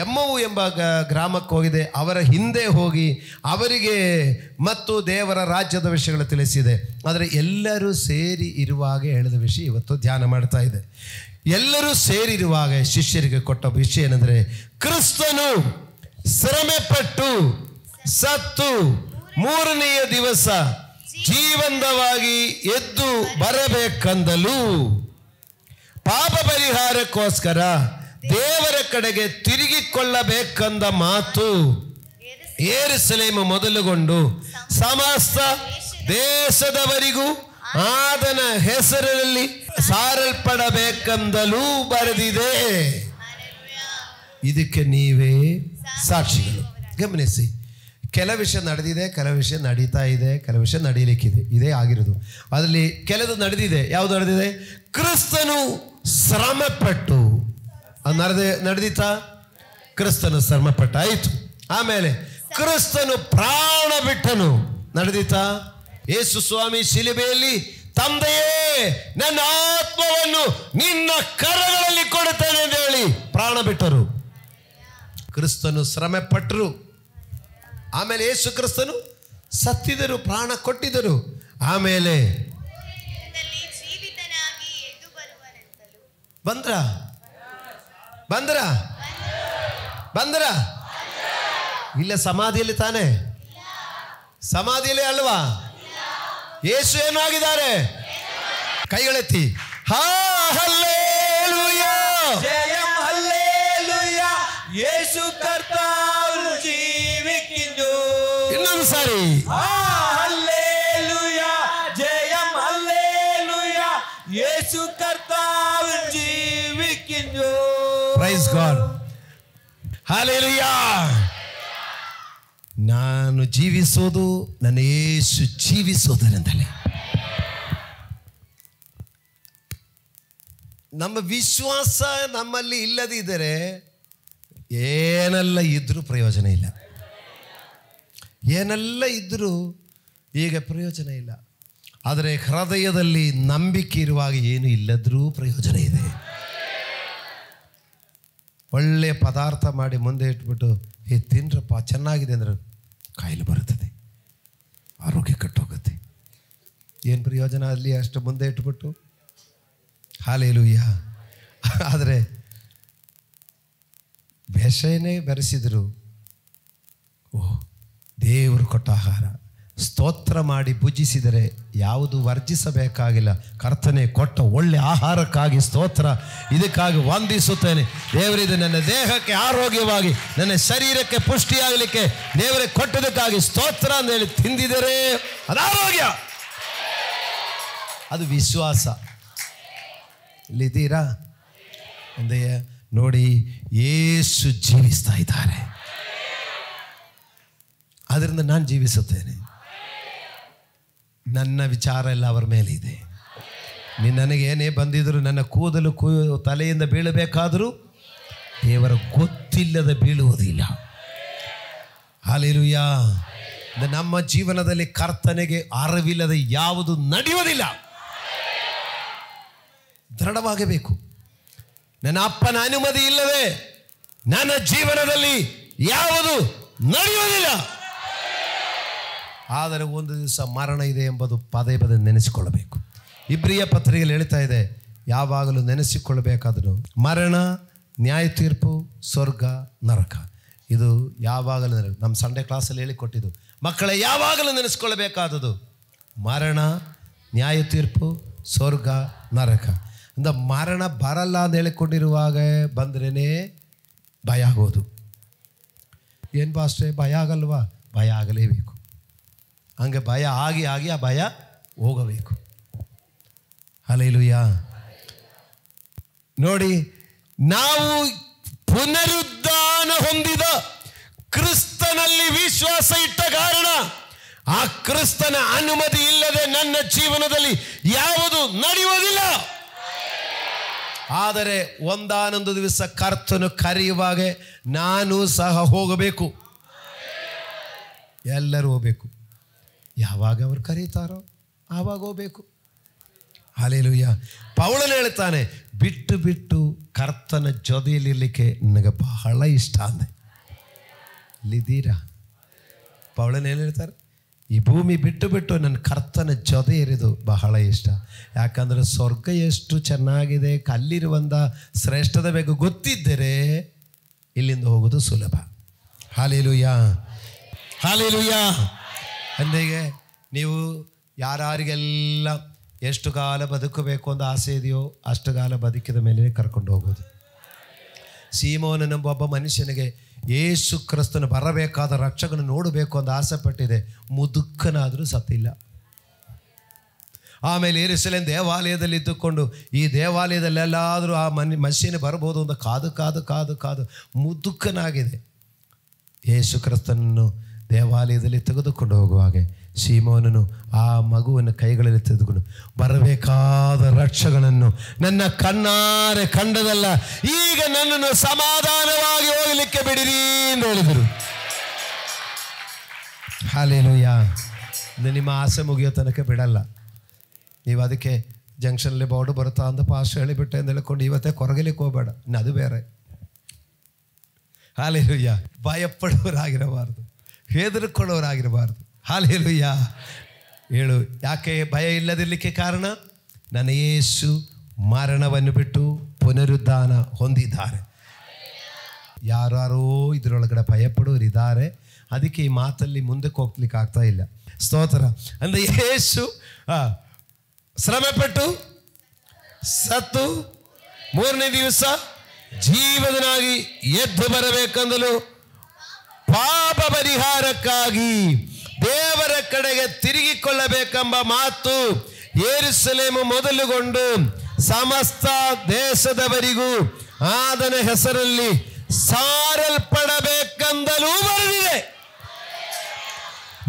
ಎಮ್ಮವು ಎಂಬ ಗ್ರಾಮಕ್ಕೆ ಹೋಗಿದೆ. ಅವರ ಹಿಂದೆ ಹೋಗಿ ಅವರಿಗೆ ಮತ್ತು ದೇವರ ರಾಜ್ಯದ ವಿಷಯಗಳು ತಿಳಿಸಿದೆ. ಆದರೆ ಎಲ್ಲರೂ ಸೇರಿ ಇರುವಾಗ ಹೇಳಿದ ವಿಷಯ ಇವತ್ತು ಧ್ಯಾನ ಮಾಡ್ತಾ ಇದೆ. ಎಲ್ಲರೂ ಸೇರಿರುವಾಗ ಶಿಷ್ಯರಿಗೆ ಕೊಟ್ಟ ವಿಷಯ ಏನೆಂದರೆ, ಕ್ರಿಸ್ತನು ಶ್ರಮೆಪಟ್ಟು ಸತ್ತು 3ನೆಯ ದಿವಸ ಜೀವಂತವಾಗಿ ಎದ್ದು ಬರಬೇಕೆಂದಲೂ ಪಾಪ ಪರಿಹಾರಕ್ಕೋಸ್ಕರ ದೇವರ ಕಡೆಗೆ ತಿರುಗಿಕೊಳ್ಳಬೇಕೆಂದ ಮಾತು ಯೆರೂಸಲೇಮು ಮೊದಲುಗೊಂಡು ಸಮಸ್ತ ದೇಶದವರಿಗೂ ಆತನ ಹೆಸರಿನಲ್ಲಿ ಸಾರಲ್ಪಡಬೇಕೆಂದಲೂ ಬರೆದಿದೆ. ಇದಕ್ಕೆ ನೀವೇ ಸಾಕ್ಷಿಗಳು. ಗಮನಿಸಿ, ಕೆಲವು ವಿಷಯ ನಡೆದಿದೆ, ಕೆಲವು ವಿಷಯ ನಡೀತಾ ಇದೆ, ಕೆಲವು ವಿಷಯ ನಡೀಲಿಕ್ಕಿದೆ. ಇದೇ ಆಗಿರೋದು. ಅದರಲ್ಲಿ ಕೆಲವು ನಡೆದಿದೆ. ಯಾವುದು ನಡೆದಿದೆ? ಕ್ರಿಸ್ತನು ಶ್ರಮಪಟ್ಟು. ಅದು ನಡೆದಿತ್ತಾ? ಕ್ರಿಸ್ತನು ಶ್ರಮಪಟ್ಟ, ಆಯಿತು. ಆಮೇಲೆ ಕ್ರಿಸ್ತನು ಪ್ರಾಣ ಬಿಟ್ಟನು, ನಡೆದಿತ್ತಾ? ಯೇಸು ಸ್ವಾಮಿ ಶಿಲುಬೆಯಲ್ಲಿ, ತಂದೆಯೇ ನನ್ನ ಆತ್ಮವನ್ನು ನಿನ್ನ ಕರಗಳಲ್ಲಿ ಕೊಡುತ್ತೇನೆ ಎಂದು ಹೇಳಿ ಪ್ರಾಣ ಬಿಟ್ಟರು. ಕ್ರಿಸ್ತನು ಶ್ರಮಪಟ್ಟರು. ಆಮೇಲೆ ಯೇಸು ಕ್ರಿಸ್ತನು ಸತ್ತಿದರು, ಪ್ರಾಣ ಕೊಟ್ಟಿದ್ದರು. ಆಮೇಲೆ ಬಂದ್ರ ಬಂದ್ರ ಬಂದ್ರ ಇಲ್ಲ, ಸಮಾಧಿಯಲ್ಲಿ ತಾನೆ, ಸಮಾಧಿಯಲ್ಲಿ ಅಲ್ವಾ? ಯೇಸು ಏನಾಗಿದ್ದಾರೆ? ಕೈಗಳೆತ್ತಿ ಹಲ್ಲೆಲೂಯಾ, ജയം ഹല്ലേലൂയ, യേശു കർത്താവ് ജീവിക്കുന്നു. ಇನ್ನೊಂದು ಸಾರಿ ഹല്ലേലൂയ, ജയം ഹല്ലേലൂയ, യേശു കർത്താവ് ജീവിക്കുന്നു. Price God, hallelujah. ನಾನು ಜೀವಿಸೋದು ನನ್ನ ಯೇಸು ಜೀವಿಸೋದರಿಂದಲೇ. ನಮ್ಮ ವಿಶ್ವಾಸ ನಮ್ಮಲ್ಲಿ ಇಲ್ಲದಿದ್ದರೆ ಏನೆಲ್ಲ ಇದ್ರೂ ಪ್ರಯೋಜನ ಇಲ್ಲ. ಏನೆಲ್ಲ ಇದ್ದರೂ ಈಗ ಪ್ರಯೋಜನ ಇಲ್ಲ. ಆದರೆ ಹೃದಯದಲ್ಲಿ ನಂಬಿಕೆ ಇರುವಾಗ ಏನು ಇಲ್ಲದ್ರೂ ಪ್ರಯೋಜನ ಇದೆ. ಒಳ್ಳೆಯ ಪದಾರ್ಥ ಮಾಡಿ ಮುಂದೆ ಇಟ್ಬಿಟ್ಟು, ತಿನ್ರಪ್ಪ ಚೆನ್ನಾಗಿದೆ ಅಂದರೆ ಕಾಯಿಲೆ ಬರುತ್ತದೆ, ಆರೋಗ್ಯ ಕೆಟ್ಟೋಗುತ್ತೆ. ಏನು ಪ್ರಯೋಜನ ಅಲ್ಲಿ ಅಷ್ಟು ಮುಂದೆ ಇಟ್ಬಿಟ್ಟು? ಹಲ್ಲೆಲೂಯಾ. ಆದರೆ ಬೆಸೆನೇ ಬೆರೆಸಿದರು. ದೇವರು ಕೊಟ್ಟ ಆಹಾರ ಸ್ತೋತ್ರ ಮಾಡಿ ಭುಜಿಸಿದರೆ ಯಾವುದು ವರ್ಜಿಸಬೇಕಾಗಿಲ್ಲ. ಕರ್ತನೆ ಕೊಟ್ಟ ಒಳ್ಳೆ ಆಹಾರಕ್ಕಾಗಿ ಸ್ತೋತ್ರ, ಇದಕ್ಕಾಗಿ ವಂದಿಸುತ್ತೇನೆ. ದೇವರಿದು ನನ್ನ ದೇಹಕ್ಕೆ ಆರೋಗ್ಯವಾಗಿ, ನನ್ನ ಶರೀರಕ್ಕೆ ಪುಷ್ಟಿಯಾಗಲಿಕ್ಕೆ ದೇವರೇ ಕೊಟ್ಟದಕ್ಕಾಗಿ ಸ್ತೋತ್ರ ಅಂತ ಹೇಳಿ ತಿಂದಿದರೆ ಅದು ಆರೋಗ್ಯ, ಅದು ವಿಶ್ವಾಸ. ಇಲ್ಲಿದ್ದೀರಾ? ಒಂದೇ ನೋಡಿ, ಯೇಸು ಜೀವಿಸ್ತಾ ಇದ್ದಾರೆ, ಅದರಿಂದ ನಾನು ಜೀವಿಸುತ್ತೇನೆ. ನನ್ನ ವಿಚಾರ ಎಲ್ಲ ಅವರ ಮೇಲೆ ಇದೆ. ನನಗೇನೇ ಬಂದಿದ್ರು, ನನ್ನ ಕೂದಲು ತಲೆಯಿಂದ ಬೀಳಬೇಕಾದರೂ ದೇವರ ಗೊತ್ತಿಲ್ಲದೆ ಬೀಳುವುದಿಲ್ಲ. ಹಲ್ಲೆಲೂಯಾ. ನಮ್ಮ ಜೀವನದಲ್ಲಿ ಕರ್ತನೆಗೆ ಅರಿವಿಲ್ಲದೆ ಯಾವುದು ನಡೆಯುವುದಿಲ್ಲ. ದೃಢವಾಗಬೇಕು. ನನ್ನ ಅಪ್ಪನ ಅನುಮತಿ ಇಲ್ಲದೆ ನನ್ನ ಜೀವನದಲ್ಲಿ ಯಾವುದು ನಡೆಯುವುದಿಲ್ಲ. ಆದರೆ ಒಂದು ದಿವಸ ಮರಣ ಇದೆ ಎಂಬುದು ಪದೇ ಪದೇ ನೆನೆಸಿಕೊಳ್ಳಬೇಕು. ಇಬ್ರಿಯ ಪತ್ರಿಕೆಯಲ್ಲಿ ಹೇಳ್ತಾ ಇದೆ, ಯಾವಾಗಲೂ ನೆನೆಸಿಕೊಳ್ಳಬೇಕಾದನು ಮರಣ, ನ್ಯಾಯ ತೀರ್ಪು, ಸ್ವರ್ಗ, ನರಕ. ಇದು ಯಾವಾಗಲೂ ನಮ್ಮ ಸಂಡೇ ಕ್ಲಾಸಲ್ಲಿ ಹೇಳಿಕೊಟ್ಟಿದ್ದು. ಮಕ್ಕಳೇ, ಯಾವಾಗಲೂ ನೆನೆಸ್ಕೊಳ್ಬೇಕಾದದು ಮರಣ, ನ್ಯಾಯ ತೀರ್ಪು, ಸ್ವರ್ಗ, ನರಕ. ಅಂದ ಮರಣ ಬರಲ್ಲ ಅಂತ ಹೇಳಿಕೊಂಡಿರುವಾಗ ಬಂದ್ರೇ ಭಯ ಆಗೋದು. ಏನು ಪಾಸ್ಟ್ರೆ ಭಯ ಆಗಲ್ವಾ? ಭಯ ಆಗಲೇಬೇಕು. ಹಂಗೆ ಭಯ ಆಗಿ ಆಗಿ ಆ ಭಯ ಹೋಗಬೇಕು. ಹಲ್ಲೆಲೂಯಾ. ನೋಡಿ, ನಾವು ಪುನರುದ್ಧಾನ ಹೊಂದಿದ ಕ್ರಿಸ್ತನಲ್ಲಿ ವಿಶ್ವಾಸ ಇಟ್ಟ ಕಾರಣ ಆ ಕ್ರಿಸ್ತನ ಅನುಮತಿ ಇಲ್ಲದೆ ನನ್ನ ಜೀವನದಲ್ಲಿ ಯಾವುದು ನಡೆಯುವುದಿಲ್ಲ. ಆದರೆ ಒಂದಾನೊಂದು ದಿವಸ ಕರ್ತನು ಕರೆಯುವಾಗ ನಾನು ಸಹ ಹೋಗಬೇಕು. ಎಲ್ಲರೂ ಹೋಗಬೇಕು. ಯಾವಾಗ ಅವರು ಕರೀತಾರೋ ಆವಾಗ ಹೋಗಬೇಕು. ಹಲ್ಲೆಲೂಯಾ. ಪೌಲನು ಹೇಳ್ತಾನೆ, ಬಿಟ್ಟು ಬಿಟ್ಟು ಕರ್ತನ ಜೊತೆಯಲ್ಲಿರಲಿಕ್ಕೆ ನನಗೆ ಬಹಳ ಇಷ್ಟ ಅಂದೆ. ಇಲ್ಲಿದ್ದೀರಾ? ಪೌಲನು ಏನು ಹೇಳ್ತಾರೆ? ಈ ಭೂಮಿ ಬಿಟ್ಟು ಬಿಟ್ಟು ನನ್ನ ಕರ್ತನ ಜೊತೆ ಇರೋದು ಬಹಳ ಇಷ್ಟ. ಯಾಕಂದರೆ ಸ್ವರ್ಗ ಎಷ್ಟು ಚೆನ್ನಾಗಿದೆ, ಅಲ್ಲಿರುವಂಥ ಶ್ರೇಷ್ಠದ ಬಗ್ಗೆ ಗೊತ್ತಿದ್ದರೆ ಇಲ್ಲಿಂದ ಹೋಗೋದು ಸುಲಭ. Hallelujah, hallelujah. ಅಂದೆಗೆ ನೀವು ಯಾರಿಗೆಲ್ಲ ಎಷ್ಟು ಕಾಲ ಬದುಕಬೇಕು ಅಂತ ಆಸೆ ಇದೆಯೋ ಅಷ್ಟು ಕಾಲ ಬದುಕಿದ ಮೇಲೆ ಕರ್ಕೊಂಡು ಹೋಗೋದು. ಸೀಮೋನನೆಂಬ ಒಬ್ಬ ಮನುಷ್ಯನಿಗೆ ಯೇಸು ಕ್ರಿಸ್ತನು ಬರಬೇಕಾದ ರಕ್ಷಕನ ನೋಡಬೇಕು ಅಂತ ಆಸೆ ಪಟ್ಟಿದೆ. ಮುದುಕನಾದರೂ ಸತ್ತಿಲ್ಲ. ಆಮೇಲೆ ಯೆರೂಸಲೇಮ್ ದೇವಾಲಯದಲ್ಲಿ ಇದ್ದುಕೊಂಡು ಈ ದೇವಾಲಯದಲ್ಲೆಲ್ಲಾದರೂ ಆ ಮನುಷ್ಯನೇ ಬರ್ಬೋದು ಅಂತ ಕಾದು ಕಾದು ಕಾದು ಕಾದು ಮುದುಕನಾಗಿದೆ. ಯೇಸು ಕ್ರಿಸ್ತನನ್ನು ದೇವಾಲಯದಲ್ಲಿ ತೆಗೆದುಕೊಂಡು ಹೋಗುವಾಗ ಸೀಮೋನನು ಆ ಮಗುವನ್ನು ಕೈಗಳಲ್ಲಿ ತೆಗೆದುಕೊಂಡು ಬರಬೇಕಾದ ರಕ್ಷಕನನ್ನು ನನ್ನ ಕಣ್ಣಾರೆ ಕಂಡದಲ್ಲ, ಈಗ ನನ್ನನ್ನು ಸಮಾಧಾನವಾಗಿ ಹೋಗಲಿಕ್ಕೆ ಬಿಡಿರಿ ಎಂದು ಹೇಳಿದರು. ಹಲ್ಲೆಲೂಯಾ. ನಿಮ್ಮ ಆಸೆ ಮುಗಿಯೋ ತನಕ ಬಿಡಲ್ಲ. ನೀವು ಅದಕ್ಕೆ ಜಂಕ್ಷನಲ್ಲಿ ಬೋರ್ಡು ಬರುತ್ತಾ ಅಂತ ಪಾಸ್ಟ್ ಹೇಳಿಬಿಟ್ಟೆ ಅಂತ ಹೇಳ್ಕೊಂಡು ಇವತ್ತೇ ಕೊರಗಲಿಕ್ಕೆ ಹೋಗಬೇಡ. ಇನ್ನು ಅದು ಬೇರೆ. ಹಲ್ಲೆಲೂಯಾ. ಭಯಪಡುವವರಾಗಿರಬಾರ್ದು, ಹೆದರ್ಕೊಳ್ಳೋರಾಗಿರಬಾರ್ದು. ಹಲ್ಲೆಲೂಯಾ. ಹೇಳು, ಯಾಕೆ ಭಯ ಇಲ್ಲದಿರಲಿಕ್ಕೆ ಕಾರಣ? ನನ್ನ ಯೇಸು ಮರಣವನ್ನು ಬಿಟ್ಟು ಪುನರುದ್ಧಾನ ಹೊಂದಿದ್ದಾರೆ. ಯಾರೋ ಇದರೊಳಗಡೆ ಭಯಪಡೋರಿದ್ದಾರೆ. ಅದಕ್ಕೆ ಈ ಮಾತಲ್ಲಿ ಮುಂದಕ್ಕೆ ಹೋಗ್ಲಿಕ್ಕೆ ಆಗ್ತಾ ಇಲ್ಲ. ಸ್ತೋತ್ರ. ಅಂದರೆ ಯೇಸು ಶ್ರಮೆಪಟ್ಟು ಸತ್ತು ಮೂರನೇ ದಿವಸ ಜೀವದನಾಗಿ ಎದ್ದು ಬರಬೇಕೆಂದಲು ಪಾಪ ಪರಿಹಾರಕ್ಕಾಗಿ ದೇವರ ಕಡೆಗೆ ತಿರುಗಿಕೊಳ್ಳಬೇಕೆಂಬ ಮಾತು ಯೆರೂಸಲೇಮು ಮೊದಲುಗೊಂಡು ಸಮಸ್ತ ದೇಶದವರಿಗೂ ಆತನ ಹೆಸರಲ್ಲಿ ಸಾರಲ್ಪಡಬೇಕೆಂದಲೂ ಬರೆದಿದೆ.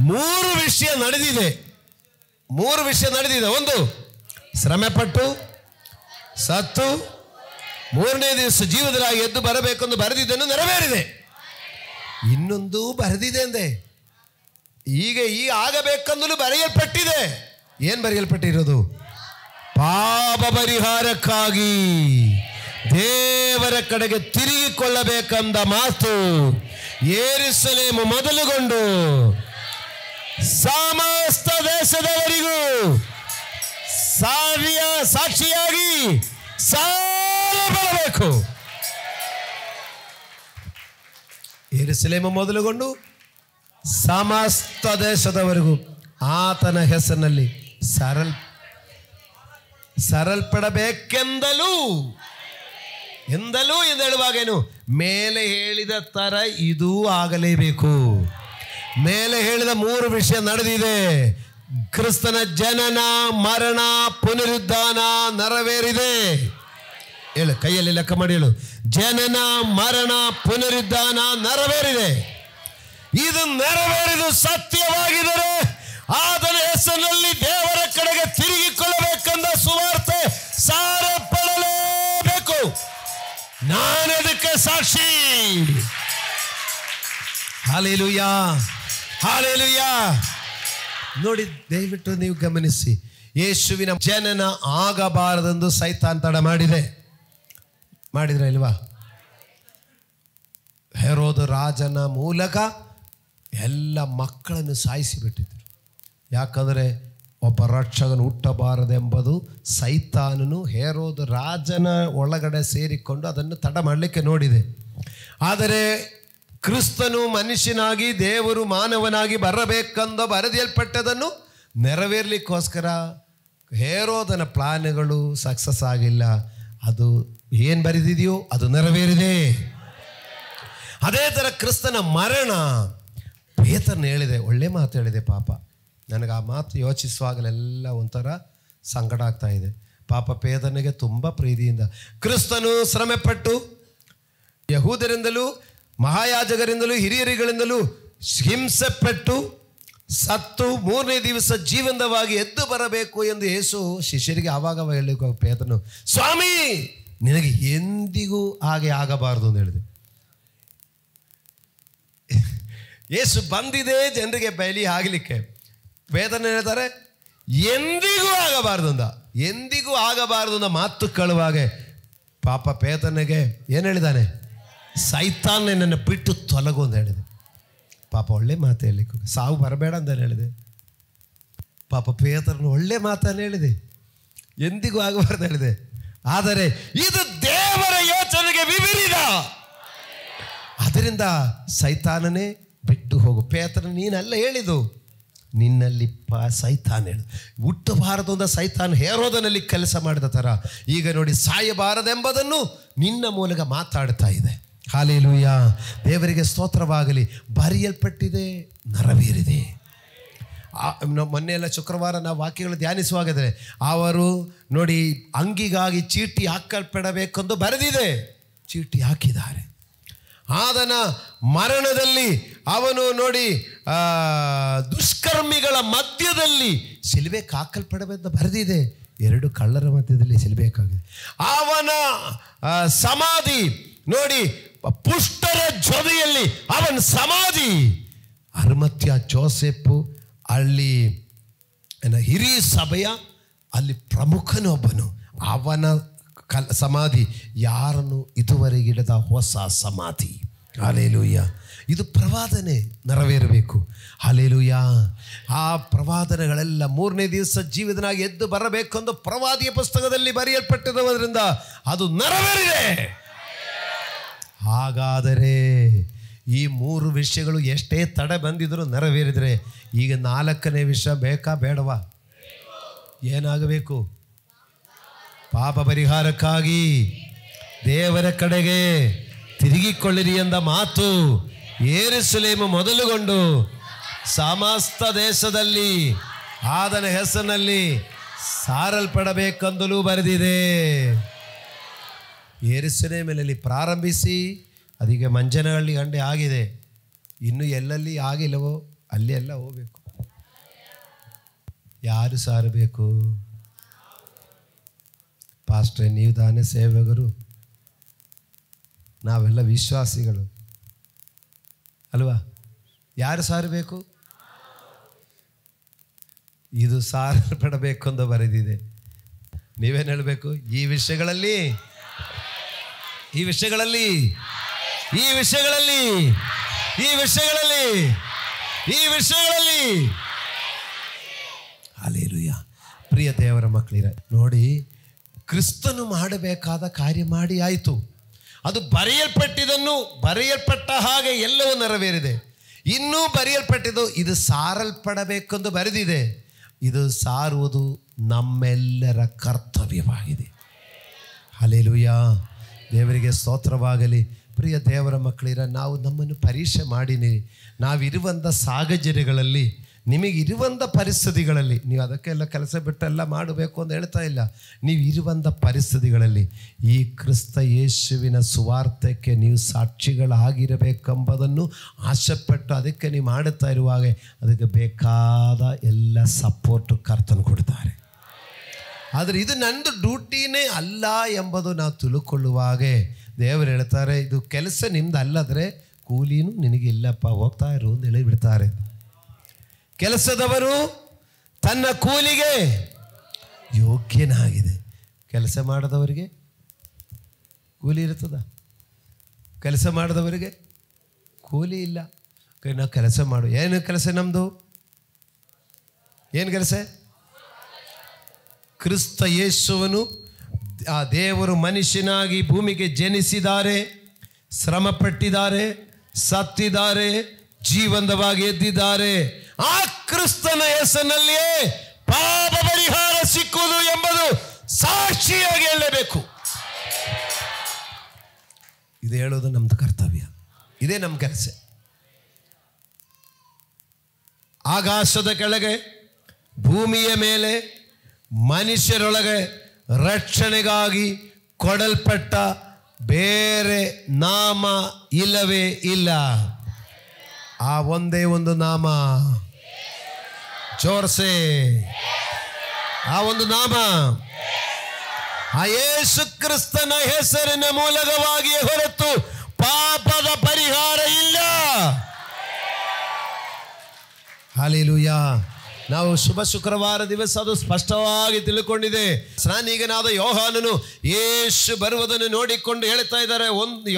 ಮೂರು ವಿಷಯ ನಡೆದಿದೆ. ಒಂದು, ಶ್ರಮೆಪಟ್ಟು ಸತ್ತು ಮೂರನೇ ದಿವಸ ಜೀವದರಾಗಿ ಎದ್ದು ಬರಬೇಕೆಂದು ಬರೆದಿದ್ದನ್ನು ನೆರವೇರಿದೆ. ಇನ್ನೊಂದು ಬರೆದಿದೆ ಅಂದೆ. ಈಗ ಆಗಬೇಕೆಂದಲೂ ಬರೆಯಲ್ಪಟ್ಟಿದೆ. ಏನು ಬರೆಯಲ್ಪಟ್ಟಿರೋದು? ಪಾಪ ಪರಿಹಾರಕ್ಕಾಗಿ ದೇವರ ಕಡೆಗೆ ತಿರುಗಿಕೊಳ್ಳಬೇಕೆಂದ ಮಾತು ಯೆರೂಸಲೇಮು ಮೊದಲುಗೊಂಡು ಸಮಸ್ತ ದೇಶದವರಿಗೂ ಸಾಕ್ಷಿಯಾಗಿ ಸಾರಲ್ಪಡಬೇಕು. ಯೆರೂಸಲೇಮು ಮೊದಲುಗೊಂಡು ಸಮಸ್ತ ದೇಶದವರೆಗೂ ಆತನ ಹೆಸರಿನಲ್ಲಿ ಸರಲ್ಪಡಬೇಕೆಂದಲೂ ಎಂದು ಹೇಳುವಾಗೇನು? ಮೇಲೆ ಹೇಳಿದ ತರ ಇದೂ ಆಗಲೇಬೇಕು. ಮೇಲೆ ಹೇಳಿದ ಮೂರು ವಿಷಯ ನಡೆದಿದೆ. ಕ್ರಿಸ್ತನ ಜನನ, ಮರಣ, ಪುನರುದ್ಧಾನ ನೆರವೇರಿದೆ. ಹೇಳು, ಕೈಯಲ್ಲಿ ಲೆಕ್ಕ ಮಾಡಿ ಹೇಳು. ಜನನ, ಮರಣ, ಪುನರುದ್ಧಾನ ನೆರವೇರಿದೆ. ಇದು ನೆರವೇರಿದು ಸತ್ಯವಾಗಿದ್ದರೆ ಆತನ ಹೆಸರಿನಲ್ಲಿ ದೇವರ ಕಡೆಗೆ ತಿರುಗಿಕೊಳ್ಳಬೇಕೆಂದ ಸುವಾರ್ತೆ ಸಾರಲ್ಪಡಲೇಬೇಕು. ನಾನದಕ್ಕೆ ಸಾಕ್ಷಿ. Hallelujah, hallelujah. ನೋಡಿ, ದಯವಿಟ್ಟು ನೀವು ಗಮನಿಸಿ. ಯೇಸುವಿನ ಜನನ ಆಗಬಾರದೆಂದು ಸೈತಾನ್ ತಡ ಮಾಡಿದ್ರೆ ಇಲ್ವಾ? ಹೆರೋದ ರಾಜನ ಮೂಲಕ ಎಲ್ಲ ಮಕ್ಕಳನ್ನು ಸಾಯಿಸಿಬಿಟ್ಟಿದ್ರು. ಯಾಕಂದರೆ ಒಬ್ಬ ರಕ್ಷಕನು ಹುಟ್ಟಬಾರದೆಂಬುದು ಸೈತಾನನು ಹೆರೋದ ರಾಜನ ಒಳಗಡೆ ಸೇರಿಕೊಂಡು ಅದನ್ನು ತಡ ಮಾಡಲಿಕ್ಕೆ ನೋಡಿದೆ. ಆದರೆ ಕ್ರಿಸ್ತನು ಮನುಷ್ಯನಾಗಿ ದೇವರು ಮಾನವನಾಗಿ ಬರಬೇಕೆಂದು ಬರೆದಿಯಲ್ಪಟ್ಟದನ್ನು ನೆರವೇರಲಿಕ್ಕೋಸ್ಕರ ಹೇರೋದನ ಪ್ಲಾನ್ಗಳು ಸಕ್ಸಸ್ ಆಗಿಲ್ಲ. ಅದು ಏನು ಬರೆದಿದೆಯೋ ಅದು ನೆರವೇರಿದೆ. ಅದೇ ಥರ ಕ್ರಿಸ್ತನ ಮರಣ, ಪೇತ್ರನ ಹೇಳಿದೆ, ಒಳ್ಳೆ ಮಾತು ಹೇಳಿದೆ. ಪಾಪ ನನಗೆ ಆ ಮಾತು ಯೋಚಿಸುವಾಗಲೆಲ್ಲ ಒಂಥರ ಸಂಕಟ ಆಗ್ತಾ ಇದೆ. ಪಾಪ ಪೇತ್ರನಿಗೆ ತುಂಬ ಪ್ರೀತಿಯಿಂದ ಕ್ರಿಸ್ತನು ಶ್ರಮೆಪಟ್ಟು ಯಹೂದರಿಂದಲೂ ಮಹಾಯಾಜಕರಿಂದಲೂ ಹಿರಿಯರಿಗಳಿಂದಲೂ ಹಿಂಸೆಪಟ್ಟು ಸತ್ತು 3ನೇ ದಿವಸ ಜೀವಂತವಾಗಿ ಎದ್ದು ಬರಬೇಕು ಎಂದು ಯೇಸು ಶಿಷ್ಯರಿಗೆ ಆವಾಗ ಹೇಳಲಿಕ್ಕೆ ಪೇತ್ರನು, ಸ್ವಾಮಿ ನಿನಗೆ ಎಂದಿಗೂ ಹಾಗೆ ಆಗಬಾರದು ಅಂತ ಹೇಳಿದೆ. ಯೇಸು ಬಂದಿದೆ ಜನರಿಗೆ ಬಯಲಿ ಆಗಲಿಕ್ಕೆ. ಪೇತ್ರನ ಹೇಳ್ತಾರೆ ಎಂದಿಗೂ ಆಗಬಾರ್ದು ಅಂದ. ಎಂದಿಗೂ ಆಗಬಾರ್ದು ಅಂದ ಮಾತು ಕೇಳುವಾಗ ಪಾಪ ಪೇತ್ರನಿಗೆ ಏನು ಹೇಳಿದಾನೆ, ಸೈತಾನ್ ನನ್ನ ಬಿಟ್ಟು ತೊಲಗು ಅಂತ ಹೇಳಿದೆ. ಪಾಪ ಒಳ್ಳೆ ಮಾತು ಹೇಳಲಿಕ್ಕೆ, ಸಾವು ಬರಬೇಡ ಅಂತ ಹೇಳಿದೆ. ಪಾಪ ಪೇತ್ರನು ಒಳ್ಳೆ ಮಾತನ್ನು ಹೇಳಿದೆ, ಎಂದಿಗೂ ಆಗಬಾರ್ದು ಹೇಳಿದೆ. ಆದರೆ ಇದು ದೇವರ ಯೋಚನೆಗೆ ವಿಪರೀತ. ಅದರಿಂದ ಸೈತಾನನೇ ಬಿಟ್ಟು ಹೋಗು. ಪೇತ್ರನ ನೀನಲ್ಲ ಹೇಳಿದು, ನಿನ್ನಲ್ಲಿ ಸೈತಾನ್ ಹೇಳು. ಹುಟ್ಟಬಾರದು ಅಂತ ಸೈತಾನ್ ಹೇರೋದನಲ್ಲಿ ಕೆಲಸ ಮಾಡಿದ ಥರ ಈಗ ನೋಡಿ ಸಾಯಬಾರದೆಂಬುದನ್ನು ನಿನ್ನ ಮೂಲಕ ಮಾತಾಡ್ತಾ ಇದೆ. ಹಾಲೆಲೂಯಾ, ದೇವರಿಗೆ ಸ್ತೋತ್ರವಾಗಲಿ. ಬರೆಯಲ್ಪಟ್ಟಿದೆ, ನೆರವೇರಿದೆ. ಮೊನ್ನೆ ಎಲ್ಲ ಶುಕ್ರವಾರ ನಾವು ವಾಕ್ಯಗಳು ಧ್ಯಾನಿಸುವಾಗಿದ್ರೆ ಅವರು ನೋಡಿ ಅಂಗಿಗಾಗಿ ಚೀಟಿ ಹಾಕಲ್ಪಡಬೇಕೆಂದು ಬರೆದಿದೆ, ಚೀಟಿ ಹಾಕಿದ್ದಾರೆ. ಆದನ ಮರಣದಲ್ಲಿ ಅವನು ನೋಡಿ ದುಷ್ಕರ್ಮಿಗಳ ಮಧ್ಯದಲ್ಲಿ ಸಿಲುಬೆಗೆ ಹಾಕಲ್ಪಡಬೇಕೆಂದು ಬರೆದಿದೆ. 2 ಕಳ್ಳರ ಮಧ್ಯದಲ್ಲಿ ಸಿಲುಬೇಕಾಗಿದೆ. ಅವನ ಸಮಾಧಿ ನೋಡಿ ಪುಷ್ಟರ ಜೊತೆಯಲ್ಲಿ ಅವನ ಸಮಾಧಿ. ಅರ್ಮತ್ಯ ಜೋಸೆಫು ಅಲ್ಲಿ ಹಿರಿಯ ಸಭೆಯ ಅಲ್ಲಿ ಪ್ರಮುಖನೊಬ್ಬನು. ಅವನ ಸಮಾಧಿ ಯಾರನ್ನು ಇದುವರೆಗಿಡದ ಹೊಸ ಸಮಾಧಿ. ಹಾಲೆಲೂಯ. ಇದು ಪ್ರವಾದನೆ ನೆರವೇರಬೇಕು. ಹಾಲೆಲೂಯ. ಆ ಪ್ರವಾದನೆಗಳೆಲ್ಲ 3ನೇ ದಿವಸ ಜೀವಿತನಾಗಿ ಎದ್ದು ಬರಬೇಕೆಂದು ಪ್ರವಾದಿಯ ಪುಸ್ತಕದಲ್ಲಿ ಬರೆಯಲ್ಪಟ್ಟಿರುವುದರಿಂದ ಅದು ನೆರವೇರಿದೆ. ಹಾಗಾದರೆ ಈ 3 ವಿಷಯಗಳು ಎಷ್ಟೇ ತಡೆ ಬಂದಿದ್ರೂ ನೆರವೇರಿದರೆ ಈಗ 4ನೇ ವಿಷಯ ಬೇಕಾ ಬೇಡವಾ? ಏನಾಗಬೇಕು? ಪಾಪ ಪರಿಹಾರಕ್ಕಾಗಿ ದೇವರ ಕಡೆಗೆ ತಿರುಗಿಕೊಳ್ಳಿರಿ ಎಂದ ಮಾತು ಯೆರೂಸಲೇಮು ಮೊದಲುಗೊಂಡು ಸಮಸ್ತ ದೇಶದಲ್ಲಿ ಆತನ ಹೆಸರಿನಲ್ಲಿ ಸಾರಲ್ಪಡಬೇಕೆಂದಲೂ ಬರೆದಿದೆ. ಯೆರೂಸಲೇಮಿನಲ್ಲಿ ಪ್ರಾರಂಭಿಸಿ ಅದೀಗ ಮಂಜನಹಳ್ಳಿ ಗಂಡೆ ಆಗಿದೆ. ಇನ್ನು ಎಲ್ಲೆಲ್ಲಿ ಆಗಿಲ್ಲವೋ ಅಲ್ಲಿ ಎಲ್ಲ ಹೋಗಬೇಕು. ಯಾರು ಸಾರಬೇಕು? ಪಾಸ್ಟ್ರೇ, ನೀವು ತಾನೇ ಸೇವಕರು, ನಾವೆಲ್ಲ ವಿಶ್ವಾಸಿಗಳು ಅಲ್ವಾ? ಯಾರು ಸಾರಬೇಕು? ಇದು ಸಾರಲ್ಪಡಬೇಕು ಅಂತ ಬರೆದಿದೆ. ನೀವೇನು ಹೇಳಬೇಕು? ಈ ವಿಷಯಗಳಲ್ಲಿ ಈ ವಿಷಯಗಳಲ್ಲಿ ಈ ವಿಷಯಗಳಲ್ಲಿ ಈ ವಿಷಯಗಳಲ್ಲಿ ಈ ವಿಷಯಗಳಲ್ಲಿ ಹಲ್ಲೆಲೂಯಾ. ಪ್ರಿಯ ದೇವರ ಮಕ್ಕಳಿರ, ನೋಡಿ, ಕ್ರಿಸ್ತನು ಮಾಡಬೇಕಾದ ಕಾರ್ಯ ಮಾಡಿ ಆಯಿತು. ಅದು ಬರೆಯಲ್ಪಟ್ಟ ಹಾಗೆ ಎಲ್ಲವೂ ನೆರವೇರಿದೆ. ಇನ್ನೂ ಬರೆಯಲ್ಪಟ್ಟಿದ್ದು ಇದು ಸಾರಲ್ಪಡಬೇಕೆಂದು ಬರೆದಿದೆ. ಇದು ಸಾರುವುದು ನಮ್ಮೆಲ್ಲರ ಕರ್ತವ್ಯವಾಗಿದೆ. ಹಲ್ಲೆಲೂಯಾ. ದೇವರಿಗೆ ಸ್ತೋತ್ರವಾಗಲಿ. ಪ್ರಿಯ ದೇವರ ಮಕ್ಕಳಿರ, ನಾವು ನಮ್ಮನ್ನು ಪರೀಕ್ಷೆ ಮಾಡಿನಿ. ನಾವಿರುವಂಥ ಸಾಹಚರ್ಯಗಳಲ್ಲಿ, ನಿಮಗಿರುವಂಥ ಪರಿಸ್ಥಿತಿಗಳಲ್ಲಿ, ನೀವು ಅದಕ್ಕೆಲ್ಲ ಕೆಲಸ ಬಿಟ್ಟೆಲ್ಲ ಮಾಡಬೇಕು ಅಂತ ಹೇಳ್ತಾ ಇಲ್ಲ. ನೀವು ಇರುವಂಥ ಪರಿಸ್ಥಿತಿಗಳಲ್ಲಿ ಈ ಕ್ರಿಸ್ತ ಯೇಸುವಿನ ಸುವಾರ್ತೆಗೆ ನೀವು ಸಾಕ್ಷಿಗಳಾಗಿರಬೇಕೆಂಬುದನ್ನು ಆಶೆಪಟ್ಟು ಅದಕ್ಕೆ ನೀವು ಮಾಡುತ್ತಾ ಇರುವಾಗ ಅದಕ್ಕೆ ಬೇಕಾದ ಎಲ್ಲ ಸಪೋರ್ಟು ಕರ್ತನು ಕೊಡ್ತಾರೆ. ಆದರೆ ಇದು ನಂದು ಡ್ಯೂಟಿನೇ ಅಲ್ಲ ಎಂಬುದು ನಾವು ತಿಳ್ಕೊಳ್ಳುವಾಗೆ ದೇವರು ಹೇಳ್ತಾರೆ, ಇದು ಕೆಲಸ ನಿಮ್ದು ಅಲ್ಲದ್ರೆ ಕೂಲಿನೂ ನಿನಗೆ ಇಲ್ಲಪ್ಪ, ಹೋಗ್ತಾ ಇರು ಅಂತ ಹೇಳಿಬಿಡ್ತಾರೆ. ಕೆಲಸದವರು ತನ್ನ ಕೂಲಿಗೆ ಯೋಗ್ಯನಾಗಿದೆ. ಕೆಲಸ ಮಾಡದವರಿಗೆ ಕೂಲಿ ಇರ್ತದ? ಕೆಲಸ ಮಾಡದವರಿಗೆ ಕೂಲಿ ಇಲ್ಲ. ನಾವು ಕೆಲಸ ಮಾಡು. ಏನು ಕೆಲಸ ನಮ್ಮದು? ಏನು ಕೆಲಸ? ಕ್ರಿಸ್ತ ಯೇಸುವನು ಆ ದೇವರು ಮನುಷ್ಯನಾಗಿ ಭೂಮಿಗೆ ಜನಿಸಿದ್ದಾರೆ, ಶ್ರಮಪಟ್ಟಿದ್ದಾರೆ, ಸತ್ತಿದ್ದಾರೆ, ಜೀವಂತವಾಗಿ ಎದ್ದಿದ್ದಾರೆ. ಆ ಕ್ರಿಸ್ತನ ಹೆಸರಿನಲ್ಲಿಯೇ ಪಾಪ ಪರಿಹಾರ ಸಿಕ್ಕು ಸಾಕ್ಷಿಯಾಗಿ ಹೇಳಲೇಬೇಕು. ಇದು ಹೇಳೋದು ನಮ್ದು ಕರ್ತವ್ಯ, ಇದೇ ನಮ್ಮ ಕೆಲಸ. ಆಕಾಶದ ಕೆಳಗೆ ಭೂಮಿಯ ಮೇಲೆ ಮನುಷ್ಯರೊಳಗೆ ರಕ್ಷಣೆಗಾಗಿ ಕೊಡಲ್ಪಟ್ಟ ಬೇರೆ ನಾಮ ಇಲ್ಲವೇ ಇಲ್ಲ. ಆ ಒಂದೇ ಒಂದು ನಾಮ, ಜೋರ್ಸೆ, ಆ ಒಂದು ನಾಮ, ಆ ಯೇಸು ಕ್ರಿಸ್ತನ ಹೆಸರಿನ ಮೂಲಕವಾಗಿಯೇ ಹೊರತು ಪಾಪದ ಪರಿಹಾರ ಇಲ್ಲ. ಹಲ್ಲೆಲೂಯಾ. ನಾವು ಶುಭ ಶುಕ್ರವಾರ ದಿವಸ ಅದು ಸ್ಪಷ್ಟವಾಗಿ ತಿಳ್ಕೊಂಡಿದೆ. ಸ್ನಾನಿಗನಾದ ಯೋಹಾನನು ಯೇಸು ಬರುವುದನ್ನು ನೋಡಿಕೊಂಡು ಹೇಳ್ತಾ ಇದ್ದಾರೆ.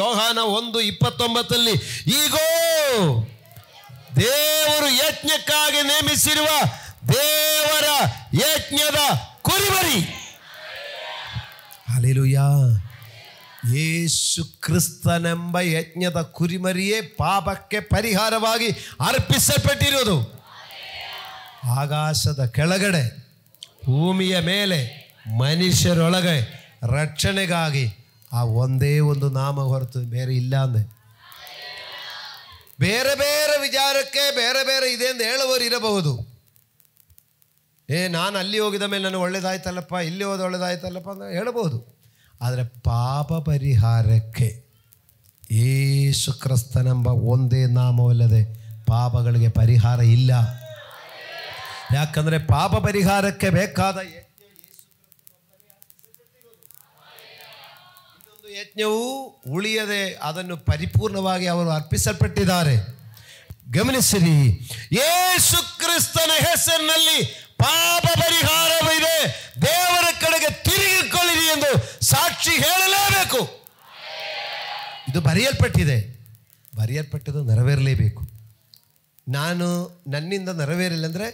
ಯೋಹಾನ 1:29 ಈಗೋ ದೇವರು ಯಜ್ಞಕ್ಕಾಗಿ ನೇಮಿಸಿರುವ ದೇವರ ಯಜ್ಞದ ಕುರಿಮರಿ. ಹಲ್ಲೆಲೂಯಾ. ಯೇಸು ಕ್ರಿಸ್ತನೆಂಬ ಯಜ್ಞದ ಕುರಿಮರಿಯೇ ಪಾಪಕ್ಕೆ ಪರಿಹಾರವಾಗಿ ಅರ್ಪಿಸಲ್ಪಟ್ಟಿರುವುದು. ಆಕಾಶದ ಕೆಳಗಡೆ ಭೂಮಿಯ ಮೇಲೆ ಮನುಷ್ಯರೊಳಗೆ ರಕ್ಷಣೆಗಾಗಿ ಆ ಒಂದೇ ಒಂದು ನಾಮ ಹೊರತು ಬೇರೆ ಇಲ್ಲ ಅಂದೆ. ಬೇರೆ ಬೇರೆ ವಿಚಾರಕ್ಕೆ ಬೇರೆ ಬೇರೆ ಇದೆ ಎಂದು ಹೇಳುವವರು ಇರಬಹುದು. ನಾನು ಅಲ್ಲಿ ಹೋಗಿದ ಮೇಲೆ ನನಗೆ ಒಳ್ಳೇದಾಯ್ತಲ್ಲಪ್ಪ, ಇಲ್ಲಿ ಹೋದ ಒಳ್ಳೇದಾಯ್ತಲ್ಲಪ್ಪ ಅಂತ ಹೇಳಬಹುದು. ಆದರೆ ಪಾಪ ಪರಿಹಾರಕ್ಕೆ ಯೇಸು ಕ್ರಿಸ್ತನೆಂಬ ಒಂದೇ ನಾಮವಲ್ಲದೆ ಪಾಪಗಳಿಗೆ ಪರಿಹಾರ ಇಲ್ಲ. ಯಾಕಂದರೆ ಪಾಪ ಪರಿಹಾರಕ್ಕೆ ಬೇಕಾದ ಇನ್ನೊಂದು ಯಜ್ಞವು ಉಳಿಯದೆ ಅದನ್ನು ಪರಿಪೂರ್ಣವಾಗಿ ಅವರು ಅರ್ಪಿಸಲ್ಪಟ್ಟಿದ್ದಾರೆ. ಗಮನಿಸಿರಿ, ಯೇಸು ಕ್ರಿಸ್ತನ ಹೆಸರಿನಲ್ಲಿ ಪಾಪ ಪರಿಹಾರವಿದೆ, ದೇವರ ಕಡೆಗೆ ತಿರುಗಿಕೊಳ್ಳಿರಿ ಎಂದು ಸಾಕ್ಷಿ ಹೇಳಲೇಬೇಕು. ಇದು ಬರೆಯಲ್ಪಟ್ಟಿದ್ದು ನೆರವೇರಲೇಬೇಕು. ನನ್ನಿಂದ ನೆರವೇರಿಲ್ಲ ಅಂದರೆ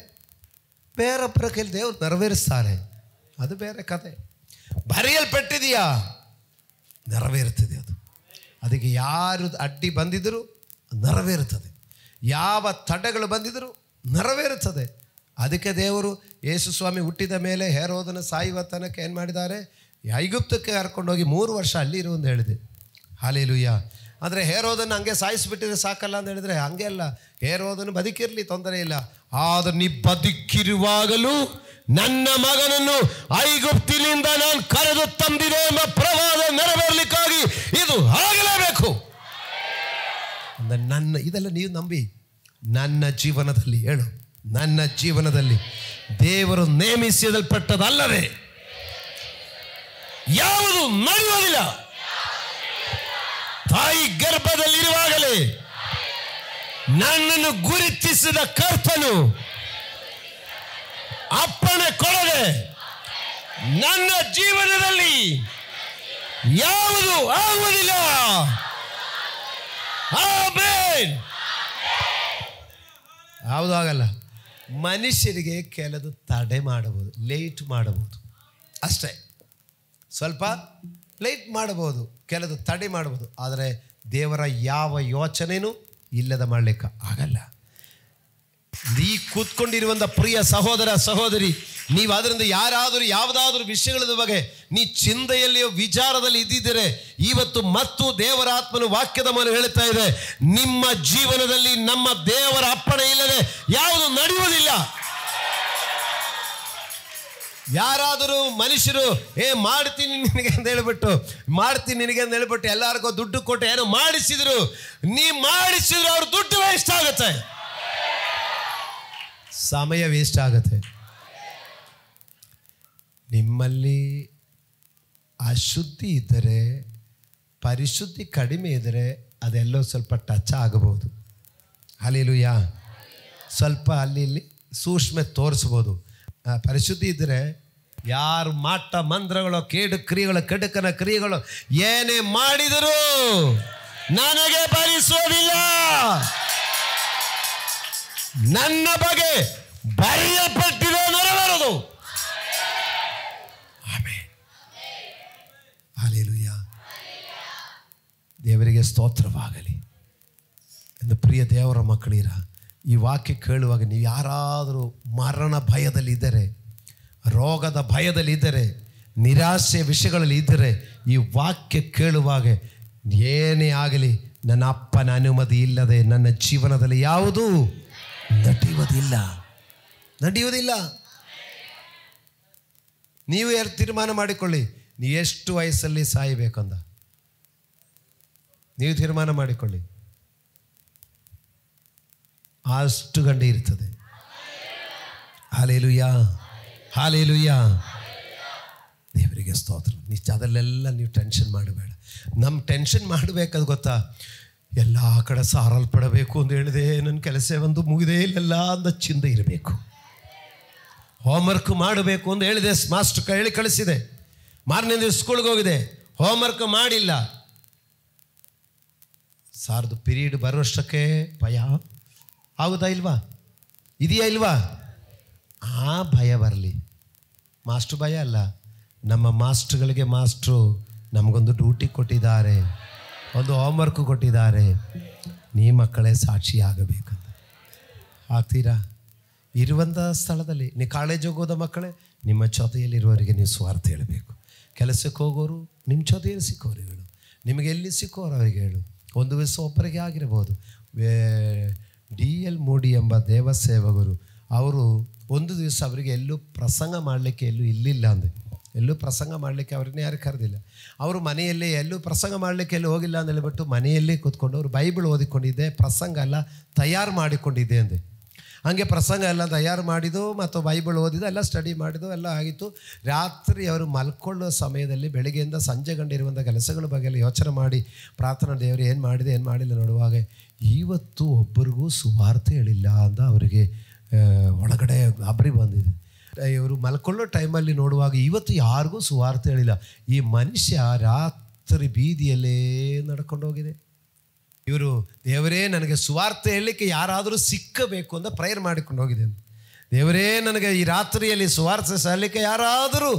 ಬೇರೊಬ್ಬರ ಕೈಲಿ ದೇವರು ನೆರವೇರಿಸ್ತಾರೆ, ಅದು ಬೇರೆ ಕತೆ. ಬರೆಯಲ್ಪಟ್ಟಿದೆಯಾ, ನೆರವೇರುತ್ತದೆ. ಅದಕ್ಕೆ ಯಾರು ಅಡ್ಡಿ ಬಂದಿದ್ದರೂ ನೆರವೇರುತ್ತದೆ, ಯಾವ ತಡೆಗಳು ಬಂದಿದ್ದರೂ ನೆರವೇರುತ್ತದೆ. ಅದಕ್ಕೆ ದೇವರು ಯೇಸು ಸ್ವಾಮಿ ಹುಟ್ಟಿದ ಮೇಲೆ ಹೆರೋದನ ಸಾಯುವ ತನಕ ಏನು ಮಾಡಿದ್ದಾರೆ, ಐಗುಪ್ತಕ್ಕೆ ಕರ್ಕೊಂಡೋಗಿ 3 ವರ್ಷ ಅಲ್ಲಿ ಇರು ಅಂತ ಹೇಳಿದೆ. ಹಲ್ಲೆಲೂಯಾ. ಆದರೆ ಹೆರೋದನ್ನು ಹಂಗೆ ಸಾಯಿಸಿಬಿಟ್ಟಿದ್ರೆ ಸಾಕಲ್ಲ ಅಂತ ಹೇಳಿದರೆ ಹಂಗೆ ಅಲ್ಲ. ಹೆರೋದನ್ನು ಬದುಕಿರಲಿ, ತೊಂದರೆ ಇಲ್ಲ. ಆದರೆ ನೀ ಬದುಕಿರುವಾಗಲೂ ನನ್ನ ಮಗನನ್ನು ಐಗುಪ್ತಿನಿಂದ ನಾನು ಕರೆದು ತಂದಿದೆ ಎಂಬ ಪ್ರವಾದ ನೆರವೇರಲಿಕ್ಕಾಗಿ ಇದು ಆಗಲೇಬೇಕು. ಅಂದರೆ ಇದೆಲ್ಲ ನೀವು ನಂಬಿ ನನ್ನ ಜೀವನದಲ್ಲಿ ಹೇಳು, ನನ್ನ ಜೀವನದಲ್ಲಿ ದೇವರು ನೇಮಿಸಲ್ಪಟ್ಟದಲ್ಲದೆ ಯಾವುದು ನಡೆಯುವುದಿಲ್ಲ. ತಾಯಿ ಗರ್ಭದಲ್ಲಿರುವಾಗಲೇ ನನ್ನನ್ನು ಗುರುತಿಸಿದ ಕರ್ತನು ಅಪ್ಪಣೆ ಕೊಡದೆ ನನ್ನ ಜೀವನದಲ್ಲಿ ಯಾವುದು ಆಗುವುದಿಲ್ಲ. ಆಮೆನ್. ಯಾವುದು ಆಗಲ್ಲ. ಮನುಷ್ಯರಿಗೆ ಕೆಲವು ತಡೆ ಮಾಡಬಹುದು, ಲೇಟ್ ಮಾಡಬಹುದು ಅಷ್ಟೇ. ಸ್ವಲ್ಪ ಲೇಟ್ ಮಾಡಬಹುದು, ಕೆಲವು ತಡೆ ಮಾಡಬಹುದು. ಆದರೆ ದೇವರ ಯಾವ ಯೋಚನೆಯೂ ಇಲ್ಲದ ಮಾಡಲಿಕ್ಕೆ ಆಗಲ್ಲ. ನೀ ಕೂತ್ಕೊಂಡಿರುವಂಥ ಪ್ರಿಯ ಸಹೋದರ ಸಹೋದರಿ, ನೀವು ಅದರಿಂದ ಯಾರಾದರೂ ಯಾವುದಾದ್ರೂ ವಿಷಯಗಳ ಬಗ್ಗೆ ನೀ ಚಿಂತೆಯಲ್ಲಿಯೋ ವಿಚಾರದಲ್ಲಿ ಇದ್ದಿದ್ದರೆ, ಇವತ್ತು ಮತ್ತು ದೇವರ ಆತ್ಮನು ವಾಕ್ಯದ ಮೂಲಕ ಹೇಳ್ತಾ ಇದೆ, ನಿಮ್ಮ ಜೀವನದಲ್ಲಿ ನಮ್ಮ ದೇವರ ಅಪ್ಪಣೆ ಇಲ್ಲದೆ ಯಾವುದು ನಡೆಯುವುದಿಲ್ಲ. ಯಾರಾದರೂ ಮನುಷ್ಯರು ಮಾಡ್ತೀನಿ ನಿನಗೆ ಅಂತ ಹೇಳ್ಬಿಟ್ಟು ಎಲ್ಲರಿಗೂ ದುಡ್ಡು ಕೊಟ್ಟು ಏನೋ ಮಾಡಿಸಿದ್ರು, ನೀ ಮಾಡಿಸಿದ್ರು ಅವ್ರ ದುಡ್ಡು ವೇಸ್ಟ್ ಆಗುತ್ತೆ, ಸಮಯ ವೇಸ್ಟ್ ಆಗುತ್ತೆ. ನಿಮ್ಮಲ್ಲಿ ಅಶುದ್ಧಿ ಇದ್ದರೆ, ಪರಿಶುದ್ಧಿ ಕಡಿಮೆ ಇದ್ದರೆ ಅದೆಲ್ಲೋ ಸ್ವಲ್ಪ ಟಚ್ ಆಗಬಹುದು. ಹಲ್ಲೆಲೂಯಾ. ಸ್ವಲ್ಪ ಅಲ್ಲಿ ಇಲ್ಲಿ ಸೂಕ್ಷ್ಮ ತೋರಿಸ್ಬೋದು. ಪರಿಶುದ್ಧಿ ಇದ್ದರೆ ಯಾರು ಮಾಟ ಮಂತ್ರಗಳು, ಕೇಡು ಕ್ರಿಯೆಗಳು, ಕೆಡುಕನ ಕ್ರಿಯೆಗಳು ಏನೇ ಮಾಡಿದರೂ ನನಗೆ ಭರಿಸೋದಿಲ್ಲ. ನನ್ನ ಬಗ್ಗೆ ಬರೆಯಲ್ಪಟ್ಟಿದೆ, ನೆರವೇರೋದು. ಆಮೆನ್. ಹಲ್ಲೆಲೂಯಾ. ದೇವರಿಗೆ ಸ್ತೋತ್ರವಾಗಲಿ. ಎಂದು ಪ್ರಿಯ ದೇವರ ಮಕ್ಕಳಿರ, ಈ ವಾಕ್ಯ ಕೇಳುವಾಗ ನೀವು ಯಾರಾದರೂ ಮರಣ ಭಯದಲ್ಲಿದ್ದರೆ, ರೋಗದ ಭಯದಲ್ಲಿದ್ದರೆ, ನಿರಾಸೆಯ ವಿಷಯಗಳಲ್ಲಿ ಇದ್ದರೆ ಈ ವಾಕ್ಯ ಕೇಳುವಾಗ ಏನೇ ಆಗಲಿ ನನ್ನ ಅಪ್ಪನ ಅನುಮತಿ ಇಲ್ಲದೆ ನನ್ನ ಜೀವನದಲ್ಲಿ ಯಾವುದೂ ನಡೆಯುವುದಿಲ್ಲ. ನೀವು ಯಾರು ತೀರ್ಮಾನ ಮಾಡಿಕೊಳ್ಳಿ, ನೀವು ಎಷ್ಟು ವಯಸ್ಸಲ್ಲಿ ಸಾಯಬೇಕಂದ ನೀವು ತೀರ್ಮಾನ ಮಾಡಿಕೊಳ್ಳಿ. ಅಷ್ಟು ಗಂಟೆ ಇರ್ತದೆ. ಹಾಲೆಲೂಯಾ, ಹಾಲೆಲೂಯಾ, ದೇವರಿಗೆ ಸ್ತೋತ್ರ. ನಿಜ, ಅದರಲ್ಲೆಲ್ಲ ನೀವು ಟೆನ್ಷನ್ ಮಾಡಬೇಡ. ನಮ್ಮ ಟೆನ್ಷನ್ ಮಾಡಬೇಕಾದ್ ಗೊತ್ತಾ, ಎಲ್ಲ ಕಡೆ ಸಾರಲ್ಪಡಬೇಕು ಅಂತ ಹೇಳಿದೆ, ನನ್ನ ಕೆಲಸ ಒಂದು ಮುಗಿದೇ ಇಲ್ಲಲ್ಲ ಅಂದ ಚಿಂತೆ ಇರಬೇಕು. ಹೋಮ್ವರ್ಕ್ ಮಾಡಬೇಕು ಅಂತ ಹೇಳಿದೆ, ಮಾಸ್ಟರ್ ಹೇಳಿ ಕಳಿಸಿದೆ, ಮಾರನೇ ದಿವಸ ಸ್ಕೂಲ್ಗೆ ಹೋಗಿದೆ, ಹೋಮ್ವರ್ಕ್ ಮಾಡಿಲ್ಲ. ಸಾರ್ದು ಪಿರಿಯಡ್ ಬರುವಷ್ಟಕ್ಕೆ ಭಯ ಆಗುತ್ತಾ ಇಲ್ವಾ? ಇದೆಯಾ ಇಲ್ವಾ? ಆ ಭಯ ಬರಲಿ. ಮಾಸ್ಟ್ರು ಭಯ ಅಲ್ಲ, ನಮ್ಮ ಮಾಸ್ಟ್ರುಗಳಿಗೆ ಮಾಸ್ಟ್ರು ನಮಗೊಂದು ಡ್ಯೂಟಿ ಕೊಟ್ಟಿದ್ದಾರೆ, ಒಂದು ಹೋಮ್ವರ್ಕ್ ಕೊಟ್ಟಿದ್ದಾರೆ. ನೀ ಮಕ್ಕಳೇ ಸಾಕ್ಷಿ ಆಗಬೇಕಂತ ಆಗ್ತೀರಾ? ಇರುವಂಥ ಸ್ಥಳದಲ್ಲಿ ನೀವು ಕಾಲೇಜಿಗೆ ಹೋದ ಮಕ್ಕಳೇ, ನಿಮ್ಮ ಜೊತೆಯಲ್ಲಿರುವವರಿಗೆ ನೀವು ಸ್ವಾರ್ಥ ಹೇಳಬೇಕು. ಕೆಲಸಕ್ಕೆ ಹೋಗೋರು ನಿಮ್ಮ ಜೊತೆಯಲ್ಲಿ ಸಿಕ್ಕೋರಿಗೆ ಹೇಳು, ನಿಮಗೆ ಎಲ್ಲಿ ಸಿಕ್ಕೋರು ಅವರಿಗೆ ಹೇಳು. ಒಂದು ದಿವಸ ಒಬ್ಬರಿಗೆ ಆಗಿರ್ಬೋದು. DL ಮೂಡಿ ಎಂಬ ದೇವಸೇವಕರು, ಅವರು ಒಂದು ದಿವಸ ಅವರಿಗೆ ಎಲ್ಲೂ ಪ್ರಸಂಗ ಮಾಡಲಿಕ್ಕೆ ಇಲ್ಲಿಲ್ಲ ಅಂದೆ. ಎಲ್ಲೂ ಪ್ರಸಂಗ ಮಾಡಲಿಕ್ಕೆ ಅವ್ರನ್ನ ಯಾರು ಕರೆದಿಲ್ಲ. ಅವರು ಮನೆಯಲ್ಲಿ ಎಲ್ಲೂ ಪ್ರಸಂಗ ಮಾಡಲಿಕ್ಕೆ ಎಲ್ಲೂ ಹೋಗಿಲ್ಲ ಅಂತ ಹೇಳ್ಬಿಟ್ಟು ಮನೆಯಲ್ಲೇ ಕೂತ್ಕೊಂಡು ಅವರು ಬೈಬಲ್ ಓದಿಕೊಂಡಿದ್ದೆ, ಪ್ರಸಂಗ ಎಲ್ಲ ತಯಾರು ಮಾಡಿಕೊಂಡಿದ್ದೆ ಅಂದೆ. ಹಾಗೆ ಪ್ರಸಂಗ ಎಲ್ಲ ತಯಾರು ಮಾಡಿದ್ದು ಮತ್ತು ಬೈಬಲ್ ಓದಿದ್ದು ಎಲ್ಲ ಸ್ಟಡಿ ಮಾಡಿದ್ದು ಎಲ್ಲ ಆಗಿತ್ತು. ರಾತ್ರಿ ಅವರು ಮಲ್ಕೊಳ್ಳೋ ಸಮಯದಲ್ಲಿ ಬೆಳಗ್ಗೆಯಿಂದ ಸಂಜೆ ಗಂಡಿರುವಂಥ ಕೆಲಸಗಳ ಬಗ್ಗೆ ಎಲ್ಲ ಯೋಚನೆ ಮಾಡಿ ಪ್ರಾರ್ಥನಾ, ದೇವರು ಏನು ಮಾಡಿದೆ ಏನು ಮಾಡಿಲ್ಲ ನೋಡುವಾಗ, ಇವತ್ತು ಒಬ್ಬರಿಗೂ ಸುವಾರ್ತೆ ಹೇಳಿಲ್ಲ ಅಂತ ಅವರಿಗೆ ಒಳಗಡೆ ಗಾಬರಿ ಬಂದಿದೆ. ಇವರು ಮಲ್ಕೊಳ್ಳೋ ಟೈಮಲ್ಲಿ ನೋಡುವಾಗ ಇವತ್ತು ಯಾರಿಗೂ ಸುವಾರ್ತೆ ಹೇಳಿಲ್ಲ. ಈ ಮನುಷ್ಯ ರಾತ್ರಿ ಬೀದಿಯಲ್ಲೇ ನಡ್ಕೊಂಡು ಹೋಗಿದೆ. ಇವರು, ದೇವರೇ ನನಗೆ ಸುವಾರ್ತೆ ಹೇಳಲಿಕ್ಕೆ ಯಾರಾದರೂ ಸಿಕ್ಕಬೇಕು ಅಂತ ಪ್ರೇಯರ್ ಮಾಡಿಕೊಂಡು ಹೋಗಿದೆ. ದೇವರೇ ನನಗೆ ಈ ರಾತ್ರಿಯಲ್ಲಿ ಸುವಾರ್ತೆ ಸಾರಲಿಕ್ಕೆ ಯಾರಾದರೂ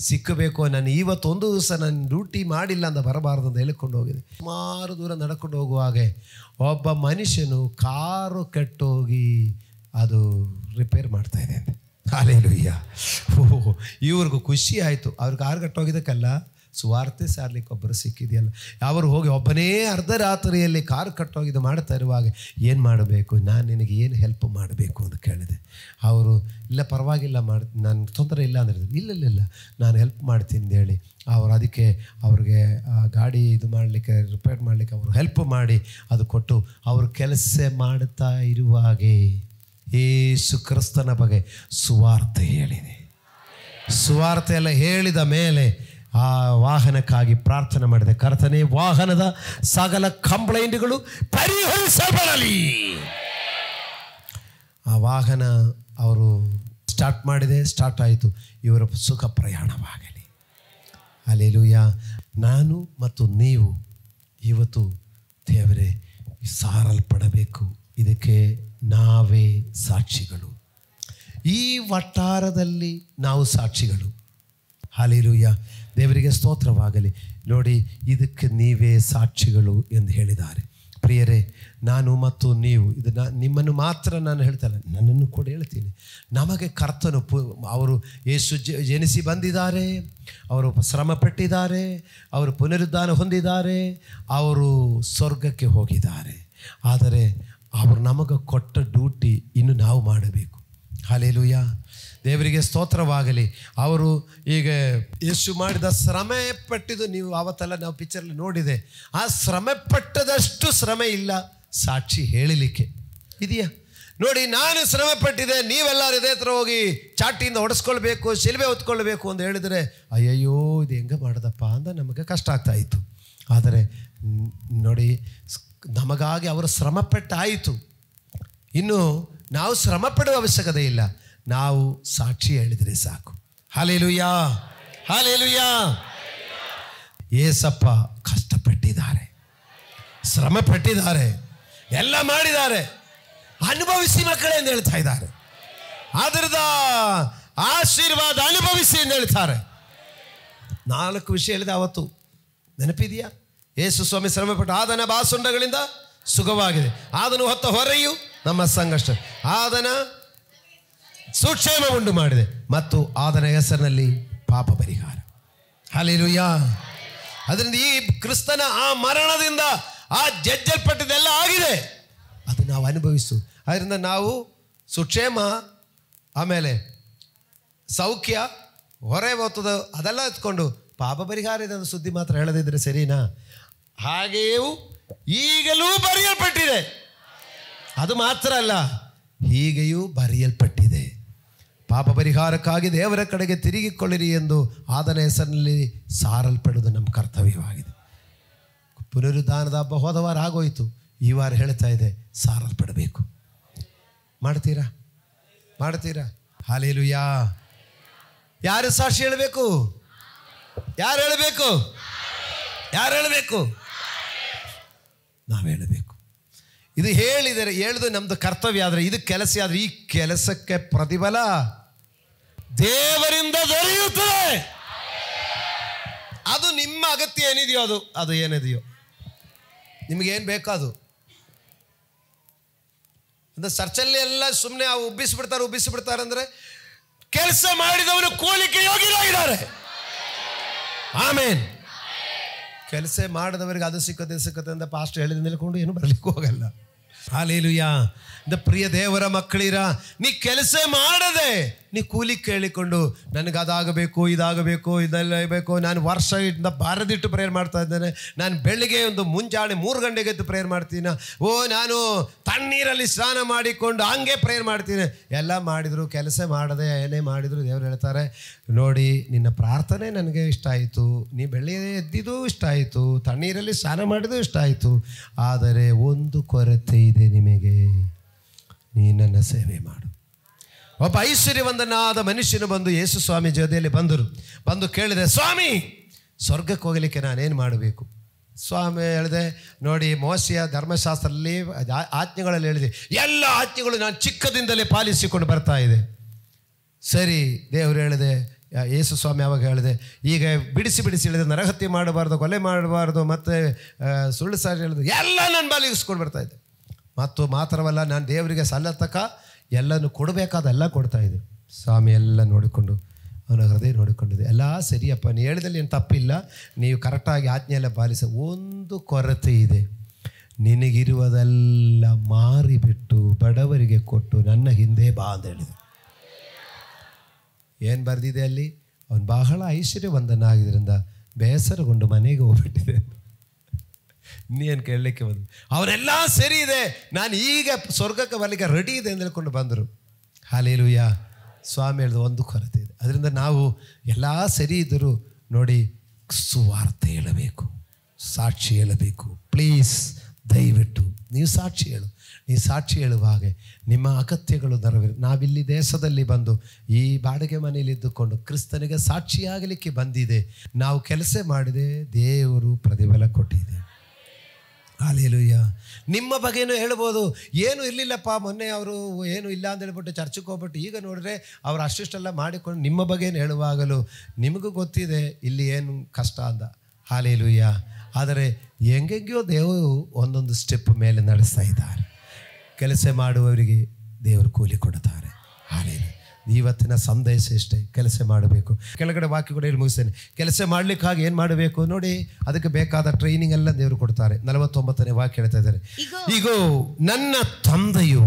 ಸಿಕ್ಕಬೇಕು, ನಾನು ಇವತ್ತೊಂದು ದಿವಸ ನಾನು ಡ್ಯೂಟಿ ಮಾಡಿಲ್ಲ ಅಂತ ಬರಬಾರ್ದು ಅಂತ ಹೇಳಿಕೊಂಡು ಹೋಗಿದೆ. ಸುಮಾರು ದೂರ ನಡ್ಕೊಂಡು ಹೋಗುವಾಗ ಒಬ್ಬ ಮನುಷ್ಯನು ಕಾರು ಕೆಟ್ಟೋಗಿ ಅದು ರಿಪೇರ್ ಮಾಡ್ತಾ ಇದೆ. ಹಾಲೆಲೂಯ್ಯ. ಇವ್ರಿಗೂ ಖುಷಿ ಆಯಿತು. ಅವ್ರು ಕಾರು ಕಟ್ಟೋಗಿದ್ದಕ್ಕಲ್ಲ, ಸುವಾರ್ತೆ ಸಾರ್ಲಿಕ್ಕೆ ಒಬ್ಬರು ಸಿಕ್ಕಿದೆಯಲ್ಲ. ಅವರು ಹೋಗಿ ಒಬ್ಬನೇ ಅರ್ಧ ರಾತ್ರಿಯಲ್ಲಿ ಕಾರು ಕಟ್ಟೋಗಿದ್ದು ಮಾಡ್ತಾ ಇರುವಾಗ ಏನು ಮಾಡಬೇಕು, ನಾನು ನಿನಗೆ ಏನು ಹೆಲ್ಪ್ ಮಾಡಬೇಕು ಅಂತ ಕೇಳಿದೆ. ಅವರು, ಇಲ್ಲ ಪರವಾಗಿಲ್ಲ, ನಾನು ತೊಂದರೆ ಇಲ್ಲ ಅಂದ್ರೆ, ಇಲ್ಲ ನಾನು ಹೆಲ್ಪ್ ಮಾಡ್ತೀನಿ ಅಂತ ಹೇಳಿ ಅವರು ಅದಕ್ಕೆ ಅವ್ರಿಗೆ ಗಾಡಿ ಇದು ಮಾಡಲಿಕ್ಕೆ ರಿಪೇರ್ ಮಾಡಲಿಕ್ಕೆ ಅವರು ಹೆಲ್ಪ್ ಮಾಡಿ ಅದು ಕೊಟ್ಟು ಅವರು ಕೆಲಸ ಮಾಡ್ತಾ ಇರುವಾಗೆ ಯೇಸು ಕ್ರಿಸ್ತನ ಬಗ್ಗೆ ಸುವಾರ್ತೆ ಹೇಳಿದೆ. ಸುವಾರ್ತೆ ಎಲ್ಲ ಹೇಳಿದ ಮೇಲೆ ಆ ವಾಹನಕ್ಕಾಗಿ ಪ್ರಾರ್ಥನೆ ಮಾಡಿದೆ. ಕರ್ತನೇ, ವಾಹನದ ಸಕಲ ಕಂಪ್ಲೇಂಟ್ಗಳು ಪರಿಹರಿಸಬರಲಿ. ಆ ವಾಹನ ಅವರು ಸ್ಟಾರ್ಟ್ ಮಾಡಿದೆ, ಸ್ಟಾರ್ಟ್ ಆಯಿತು. ಇವರ ಸುಖ ಪ್ರಯಾಣವಾಗಲಿ. ಹಲ್ಲೆಲೂಯಾ. ನಾನು ಮತ್ತು ನೀವು ಇವತ್ತು ದೇವರೇ ಸಾರಲ್ಪಡಬೇಕು. ಇದಕ್ಕೆ ನಾವೇ ಸಾಕ್ಷಿಗಳು. ಈ ವಠಾರದಲ್ಲಿ ನಾವು ಸಾಕ್ಷಿಗಳು. ಹಲ್ಲೆಲೂಯಾ. ದೇವರಿಗೆ ಸ್ತೋತ್ರವಾಗಲಿ. ನೋಡಿ, ಇದಕ್ಕೆ ನೀವೇ ಸಾಕ್ಷಿಗಳು ಎಂದು ಹೇಳಿದ್ದಾರೆ. ಪ್ರಿಯರೇ, ನಾನು ಮತ್ತು ನೀವು, ಇದನ್ನು ನಿಮ್ಮನ್ನು ಮಾತ್ರ ನಾನು ಹೇಳ್ತಲ್ಲ, ನನ್ನನ್ನು ಕೂಡ ಹೇಳ್ತೀನಿ. ನಮಗೆ ಕರ್ತನು ಅವರು ಯೇಸು ಜನಿಸಿ ಬಂದಿದ್ದಾರೆ, ಅವರು ಶ್ರಮ ಪಟ್ಟಿದ್ದಾರೆ, ಅವರು ಪುನರುದ್ಧಾನ ಹೊಂದಿದ್ದಾರೆ, ಅವರು ಸ್ವರ್ಗಕ್ಕೆ ಹೋಗಿದ್ದಾರೆ. ಆದರೆ ಅವರು ನಮಗೆ ಕೊಟ್ಟ ಡ್ಯೂಟಿ ಇನ್ನು ನಾವು ಮಾಡಬೇಕು. ಹಲ್ಲೆಲೂಯಾ. ದೇವರಿಗೆ ಸ್ತೋತ್ರವಾಗಲಿ. ಅವರು ಈಗ ಯೇಸು ಮಾಡಿದ ಶ್ರಮ ಪಟ್ಟಿದ್ದು ನೀವು ಆವತ್ತೆಲ್ಲ ನಾವು ಪಿಕ್ಚರಲ್ಲಿ ನೋಡಿದೆ. ಆ ಶ್ರಮ ಪಟ್ಟದಷ್ಟು ಶ್ರಮ ಇಲ್ಲ ಸಾಕ್ಷಿ ಹೇಳಲಿಕ್ಕೆ. ಇದೆಯಾ? ನೋಡಿ, ನಾನು ಶ್ರಮ ಪಟ್ಟಿದೆ, ನೀವೆಲ್ಲರೂ ಇದೇ ಥರ ಹೋಗಿ ಚಾಟಿಯಿಂದ ಹೊಡೆಸ್ಕೊಳ್ಬೇಕು, ಶಿಲ್ಬೆ ಹೊತ್ಕೊಳ್ಬೇಕು ಅಂತ ಹೇಳಿದರೆ, ಅಯ್ಯಯ್ಯೋ ಇದು ಹೆಂಗೆ ಮಾಡೋದಪ್ಪ ಅಂತ ನಮಗೆ ಕಷ್ಟ ಆಗ್ತಾ ಇತ್ತು. ಆದರೆ ನೋಡಿ, ನಮಗಾಗಿ ಅವರು ಶ್ರಮ ಪಟ್ಟಾಯಿತು. ಇನ್ನು ನಾವು ಶ್ರಮ ಪಡುವ ಅವಶ್ಯಕತೆ ಇಲ್ಲ, ನಾವು ಸಾಕ್ಷಿ ಹೇಳಿದರೆ ಸಾಕು. Hallelujah, hallelujah. ಏಸಪ್ಪ ಕಷ್ಟಪಟ್ಟಿದ್ದಾರೆ, ಶ್ರಮ ಪಟ್ಟಿದ್ದಾರೆ, ಎಲ್ಲ ಮಾಡಿದ್ದಾರೆ, ಅನುಭವಿಸಿ ಮಕ್ಕಳೇ ಎಂದು ಹೇಳ್ತಾ ಇದ್ದಾರೆ. ಅದರದ ಆಶೀರ್ವಾದ ಅನುಭವಿಸಿ ಎಂದು ಹೇಳ್ತಾರೆ. 4 ವಿಷಯ ಹೇಳಿದೆ ಅವತ್ತು, ನೆನಪಿದೆಯಾ? ಯೇಸು ಸ್ವಾಮಿ ಶ್ರಮಪಟ್ಟು ಆದನ ಬಾಸುಂಡಗಳಿಂದ ಸುಖವಾಗಿದೆ, ಆದನು ಹೊತ್ತ ಹೊರೆಯು ನಮ್ಮ ಸಂಕಷ್ಟ, ಆದನ ಸುಕ್ಷೇಮ ಉಂಟು ಮಾಡಿದೆ ಮತ್ತು ಆದನ ಹೆಸರಿನಲ್ಲಿ ಪಾಪ ಪರಿಹಾರ. ಹಲ್ಲೆಲೂಯಾ. ಅದರಿಂದ ಈ ಕ್ರಿಸ್ತನ ಆ ಮರಣದಿಂದ ಆ ಜಜ್ಜಲ್ಪಟ್ಟದೆಲ್ಲ ಆಗಿದೆ, ಅದು ನಾವು ಅನುಭವಿಸು. ಅದರಿಂದ ನಾವು ಸುಕ್ಷೇಮ, ಆಮೇಲೆ ಸೌಖ್ಯ, ಹೊರೆ ಹೋಗ್ತದ ಅದೆಲ್ಲ ಎತ್ಕೊಂಡು ಪಾಪ ಪರಿಹಾರ ಇದನ್ನು ಸುದ್ದಿ ಮಾತ್ರ ಹೇಳದಿದ್ರೆ ಸರಿನಾ? ಹಾಗೆಯೂ ಈಗಲೂ ಬರೆಯಲ್ಪಟ್ಟಿದೆ. ಅದು ಮಾತ್ರ ಅಲ್ಲ, ಹೀಗೆಯೂ ಬರೆಯಲ್ಪಟ್ಟಿದೆ, ಪಾಪ ಪರಿಹಾರಕ್ಕಾಗಿ ದೇವರ ಕಡೆಗೆ ತಿರುಗಿಕೊಳ್ಳಿರಿ ಎಂದು ಆತನ ಹೆಸರಿನಲ್ಲಿ ಸಾರಲ್ಪಡುವುದು ನಮ್ಮ ಕರ್ತವ್ಯವಾಗಿದೆ. ಪುನರುದ್ಧಾನದ ಹಬ್ಬ ಹೋದ ವಾರ ಆಗೋಯ್ತು, ಈ ವಾರ ಹೇಳ್ತಾ ಇದೆ ಸಾರಲ್ಪಡಬೇಕು. ಮಾಡ್ತೀರಾ? ಹಲ್ಲೆಲೂಯಾ. ಯಾರು ಸಾಕ್ಷಿ ಹೇಳಬೇಕು? ಯಾರು ಹೇಳಬೇಕು? ನಾವು ಹೇಳಬೇಕು. ಇದು ಹೇಳುದು ನಮ್ದು ಕರ್ತವ್ಯ. ಆದರೆ ಇದು ಕೆಲಸ ಆದರೆ ಈ ಕೆಲಸಕ್ಕೆ ಪ್ರತಿಫಲ ದೇವರಿಂದ ದೊರೆಯುತ್ತದೆ. ಅದು ನಿಮ್ಮ ಅಗತ್ಯ ಏನಿದೆಯೋ ಅದು ಏನಿದೆಯೋ ನಿಮಗೇನು ಬೇಕೋ ಅದು. ಅಂದ್ರೆ ಚರ್ಚಲ್ಲಿ ಎಲ್ಲ ಸುಮ್ಮನೆ ಉಬ್ಬಿಸಿಬಿಡ್ತಾರೆ ಅಂದರೆ ಕೆಲಸ ಮಾಡಿದವನು ಕೂಲಿಕೆ ಯೋಗ್ಯರಾಗಿದ್ದಾರೆ. ಆಮೇನ್. ಕೆಲಸ ಮಾಡಿದವರಿಗೆ ಅದು ಸಿಕ್ಕತ್ತೆ ಅಂತ ಪಾಸ್ಟರ್ ಹೇಳಿದ ನಿಲ್ಕೊಂಡು ಏನು ಬರಲಿಕ್ಕೆ ಹೋಗಲ್ಲ. ಹಲ್ಲೆಲೂಯಾ. ಪ್ರಿಯ ದೇವರ ಮಕ್ಕಳಿರ, ನೀ ಕೆಲಸ ಮಾಡದೆ ನೀ ಕೂಲಿ ಕೇಳಿಕೊಂಡು ನನಗೆ ಅದಾಗಬೇಕು, ಇದಾಗಬೇಕು, ಇದೆಲ್ಲ ಬೇಕು, ನಾನು ವರ್ಷದಿಂದ ಬಾರದಿಟ್ಟು ಪ್ರೇಯರ್ ಮಾಡ್ತಾ ಇದ್ದೇನೆ, ನಾನು ಬೆಳಿಗ್ಗೆ ಒಂದು ಮುಂಜಾನೆ 3 ಗಂಟೆಗೆ ಎದ್ದು ಪ್ರೇಯರ್ ಮಾಡ್ತೀನಿ, ನಾನು ತಣ್ಣೀರಲ್ಲಿ ಸ್ನಾನ ಮಾಡಿಕೊಂಡು ಹಂಗೆ ಪ್ರೇಯರ್ ಮಾಡ್ತೀನಿ, ಎಲ್ಲ ಮಾಡಿದ್ರು ಕೆಲಸ ಮಾಡದೆ ಏನೇ ಮಾಡಿದ್ರು ದೇವರು ಹೇಳ್ತಾರೆ, ನೋಡಿ ನಿನ್ನ ಪ್ರಾರ್ಥನೆ ನನಗೆ ಇಷ್ಟ ಆಯಿತು, ನೀ ಬೆಳಿಗ್ಗೆ ಎದ್ದಿದ್ದು ಇಷ್ಟ ಆಯಿತು, ತಣ್ಣೀರಲ್ಲಿ ಸ್ನಾನ ಮಾಡಿದ್ದು ಇಷ್ಟ ಆಯಿತು, ಆದರೆ ಒಂದು ಕೊರತೆ ಇದೆ ನಿಮಗೆ, ನೀ ನನ್ನ ಸೇವೆ ಮಾಡು. ಒಬ್ಬ ಐಶ್ವರ್ಯವಂತನಾದ ಮನುಷ್ಯನು ಬಂದು ಯೇಸು ಸ್ವಾಮಿ ಜೊತೆಯಲ್ಲಿ ಬಂದು ಕೇಳಿದೆ, ಸ್ವಾಮಿ ಸ್ವರ್ಗಕ್ಕೆ ಹೋಗಲಿಕ್ಕೆ ನಾನೇನು ಮಾಡಬೇಕು? ಸ್ವಾಮಿ ಹೇಳಿದೆ, ನೋಡಿ ಮೋಶೆಯ ಧರ್ಮಶಾಸ್ತ್ರದಲ್ಲಿ ಆಜ್ಞೆಗಳಲ್ಲಿ ಹೇಳಿದೆ, ಎಲ್ಲ ಆಜ್ಞೆಗಳು ನಾನು ಚಿಕ್ಕದಿಂದಲೇ ಪಾಲಿಸಿಕೊಂಡು ಬರ್ತಾ ಇದೆ. ಸರಿ, ದೇವರು ಹೇಳಿದೆ, ಯೇಸು ಸ್ವಾಮಿ ಅವಾಗ ಹೇಳಿದೆ, ಈಗ ಬಿಡಿಸಿ ಹೇಳಿದೆ, ನರಹತ್ಯೆ ಮಾಡಬಾರ್ದು, ಕೊಲೆ ಮಾಡಬಾರ್ದು, ಮತ್ತು ಸುಳ್ಳು ಸಾರಿ ಹೇಳಿದೆ, ಎಲ್ಲ ನಾನು ಪಾಲಿಸ್ಕೊಂಡು ಬರ್ತಾ ಇದ್ದೆ. ಮತ್ತು ಮಾತ್ರವಲ್ಲ, ನಾನು ದೇವರಿಗೆ ಸಲ್ಲತಕ್ಕ ಎಲ್ಲನೂ ಕೊಡಬೇಕಾದೆಲ್ಲ ಕೊಡ್ತಾ ಇದೆ. ಸ್ವಾಮಿ ಎಲ್ಲ ನೋಡಿಕೊಂಡು ಅವನ ಹೃದಯ ನೋಡಿಕೊಂಡಿದೆ, ಎಲ್ಲ ಸರಿಯಪ್ಪ, ನೀ ಹೇಳಿದಲ್ಲಿ ಏನು ತಪ್ಪಿಲ್ಲ, ನೀವು ಕರೆಕ್ಟಾಗಿ ಆಜ್ಞೆ ಎಲ್ಲ ಪಾಲಿಸ, ಒಂದು ಕೊರತೆ ಇದೆ, ನಿನಗಿರುವುದೆಲ್ಲ ಮಾರಿಬಿಟ್ಟು ಬಡವರಿಗೆ ಕೊಟ್ಟು ನನ್ನ ಹಿಂದೆ ಬಾ ಅಂತ ಹೇಳಿದೆ. ಏನು ಬರೆದಿದೆ ಅಲ್ಲಿ? ಅವನು ಬಹಳ ಐಶ್ವರ್ಯವಂತನಾಗಿದ್ದರಿಂದ ಬೇಸರಗೊಂಡು ಮನೆಗೆ ಹೋಗ್ಬಿಟ್ಟಿದೆ. ಇನ್ನೇನು ಕೇಳಲಿಕ್ಕೆ ಬಂದು ಅವರೆಲ್ಲ ಸರಿ ಇದೆ, ನಾನು ಈಗ ಸ್ವರ್ಗಕ್ಕೆ ಬರಲಿಕ್ಕೆ ರೆಡಿ ಇದೆ ಅಂತ ಹೇಳ್ಕೊಂಡು ಬಂದರು. ಹಲ್ಲೆಲೂಯಾ. ಸ್ವಾಮಿ ಹೇಳಿದ ಒಂದು ಕೊರತೆ ಇದೆ. ಅದರಿಂದ ನಾವು ಎಲ್ಲ ಸರಿ ಇದ್ದರೂ ನೋಡಿ ಸುವಾರ್ತೆ ಹೇಳಬೇಕು, ಸಾಕ್ಷಿ ಹೇಳಬೇಕು. ಪ್ಲೀಸ್ ದಯವಿಟ್ಟು ನೀವು ಸಾಕ್ಷಿ ಹೇಳು. ನೀವು ಸಾಕ್ಷಿ ಹೇಳುವಾಗ ನಿಮ್ಮ ಅಗತ್ಯಗಳು ನಾವಿಲ್ಲಿ ದೇಶದಲ್ಲಿ ಬಂದು ಈ ಬಾಡಿಗೆ ಮನೆಯಲ್ಲಿ ಇದ್ದುಕೊಂಡು ಕ್ರಿಸ್ತನಿಗೆ ಸಾಕ್ಷಿಯಾಗಲಿಕ್ಕೆ ಬಂದಿದೆ. ನಾವು ಕೆಲಸ ಮಾಡಿದೆ, ದೇವರು ಪ್ರತಿಫಲ ಕೊಟ್ಟಿದೆ. ಹಲ್ಲೆಲೂಯಾ. ನಿಮ್ಮ ಬಗ್ಗೆನೂ ಹೇಳ್ಬೋದು, ಏನು ಇರಲಿಲ್ಲಪ್ಪ, ಮೊನ್ನೆ ಅವರು ಏನು ಇಲ್ಲ ಅಂತ ಹೇಳ್ಬಿಟ್ಟು ಚರ್ಚೆಗೆ ಹೋಗ್ಬಿಟ್ಟು ಈಗ ನೋಡಿದ್ರೆ ಅವರು ಅಷ್ಟಿಷ್ಟೆಲ್ಲ ಮಾಡಿಕೊಂಡು ನಿಮ್ಮ ಬಗ್ಗೆನು ಹೇಳುವಾಗಲೂ ನಿಮಗೂ ಗೊತ್ತಿದೆ ಇಲ್ಲಿ ಏನು ಕಷ್ಟ ಅಂತ. ಹಲ್ಲೆಲೂಯಾ. ಆದರೆ ಹೆಂಗೆಂಗೋ ದೇವರು ಒಂದೊಂದು ಸ್ಟೆಪ್ ಮೇಲೆ ನಡೆಸ್ತಾ ಇದ್ದಾರೆ. ಕೆಲಸ ಮಾಡುವವರಿಗೆ ದೇವರು ಕೂಲಿ ಕೊಡ್ತಾರೆ. ಹಲ್ಲೆಲೂಯಾ. ಇವತ್ತಿನ ಸಂದೇಶ ಇಷ್ಟೇ, ಕೆಲಸ ಮಾಡಬೇಕು. ಕೆಳಗಡೆ ವಾಕ್ಯ ಕೂಡ ಹೇಳಿ ಮುಗಿಸ್ತೇನೆ. ಕೆಲಸ ಮಾಡಲಿಕ್ಕಾಗಿ ಏನು ಮಾಡಬೇಕು ನೋಡಿ, ಅದಕ್ಕೆ ಬೇಕಾದ ಟ್ರೈನಿಂಗ್ ಎಲ್ಲ ದೇವರು ಕೊಡ್ತಾರೆ. 49ನೇ ವಾಕ್ಯ ಹೇಳ್ತಾ ಇದ್ದಾರೆ, ಈಗೋ ನನ್ನ ತಂದೆಯು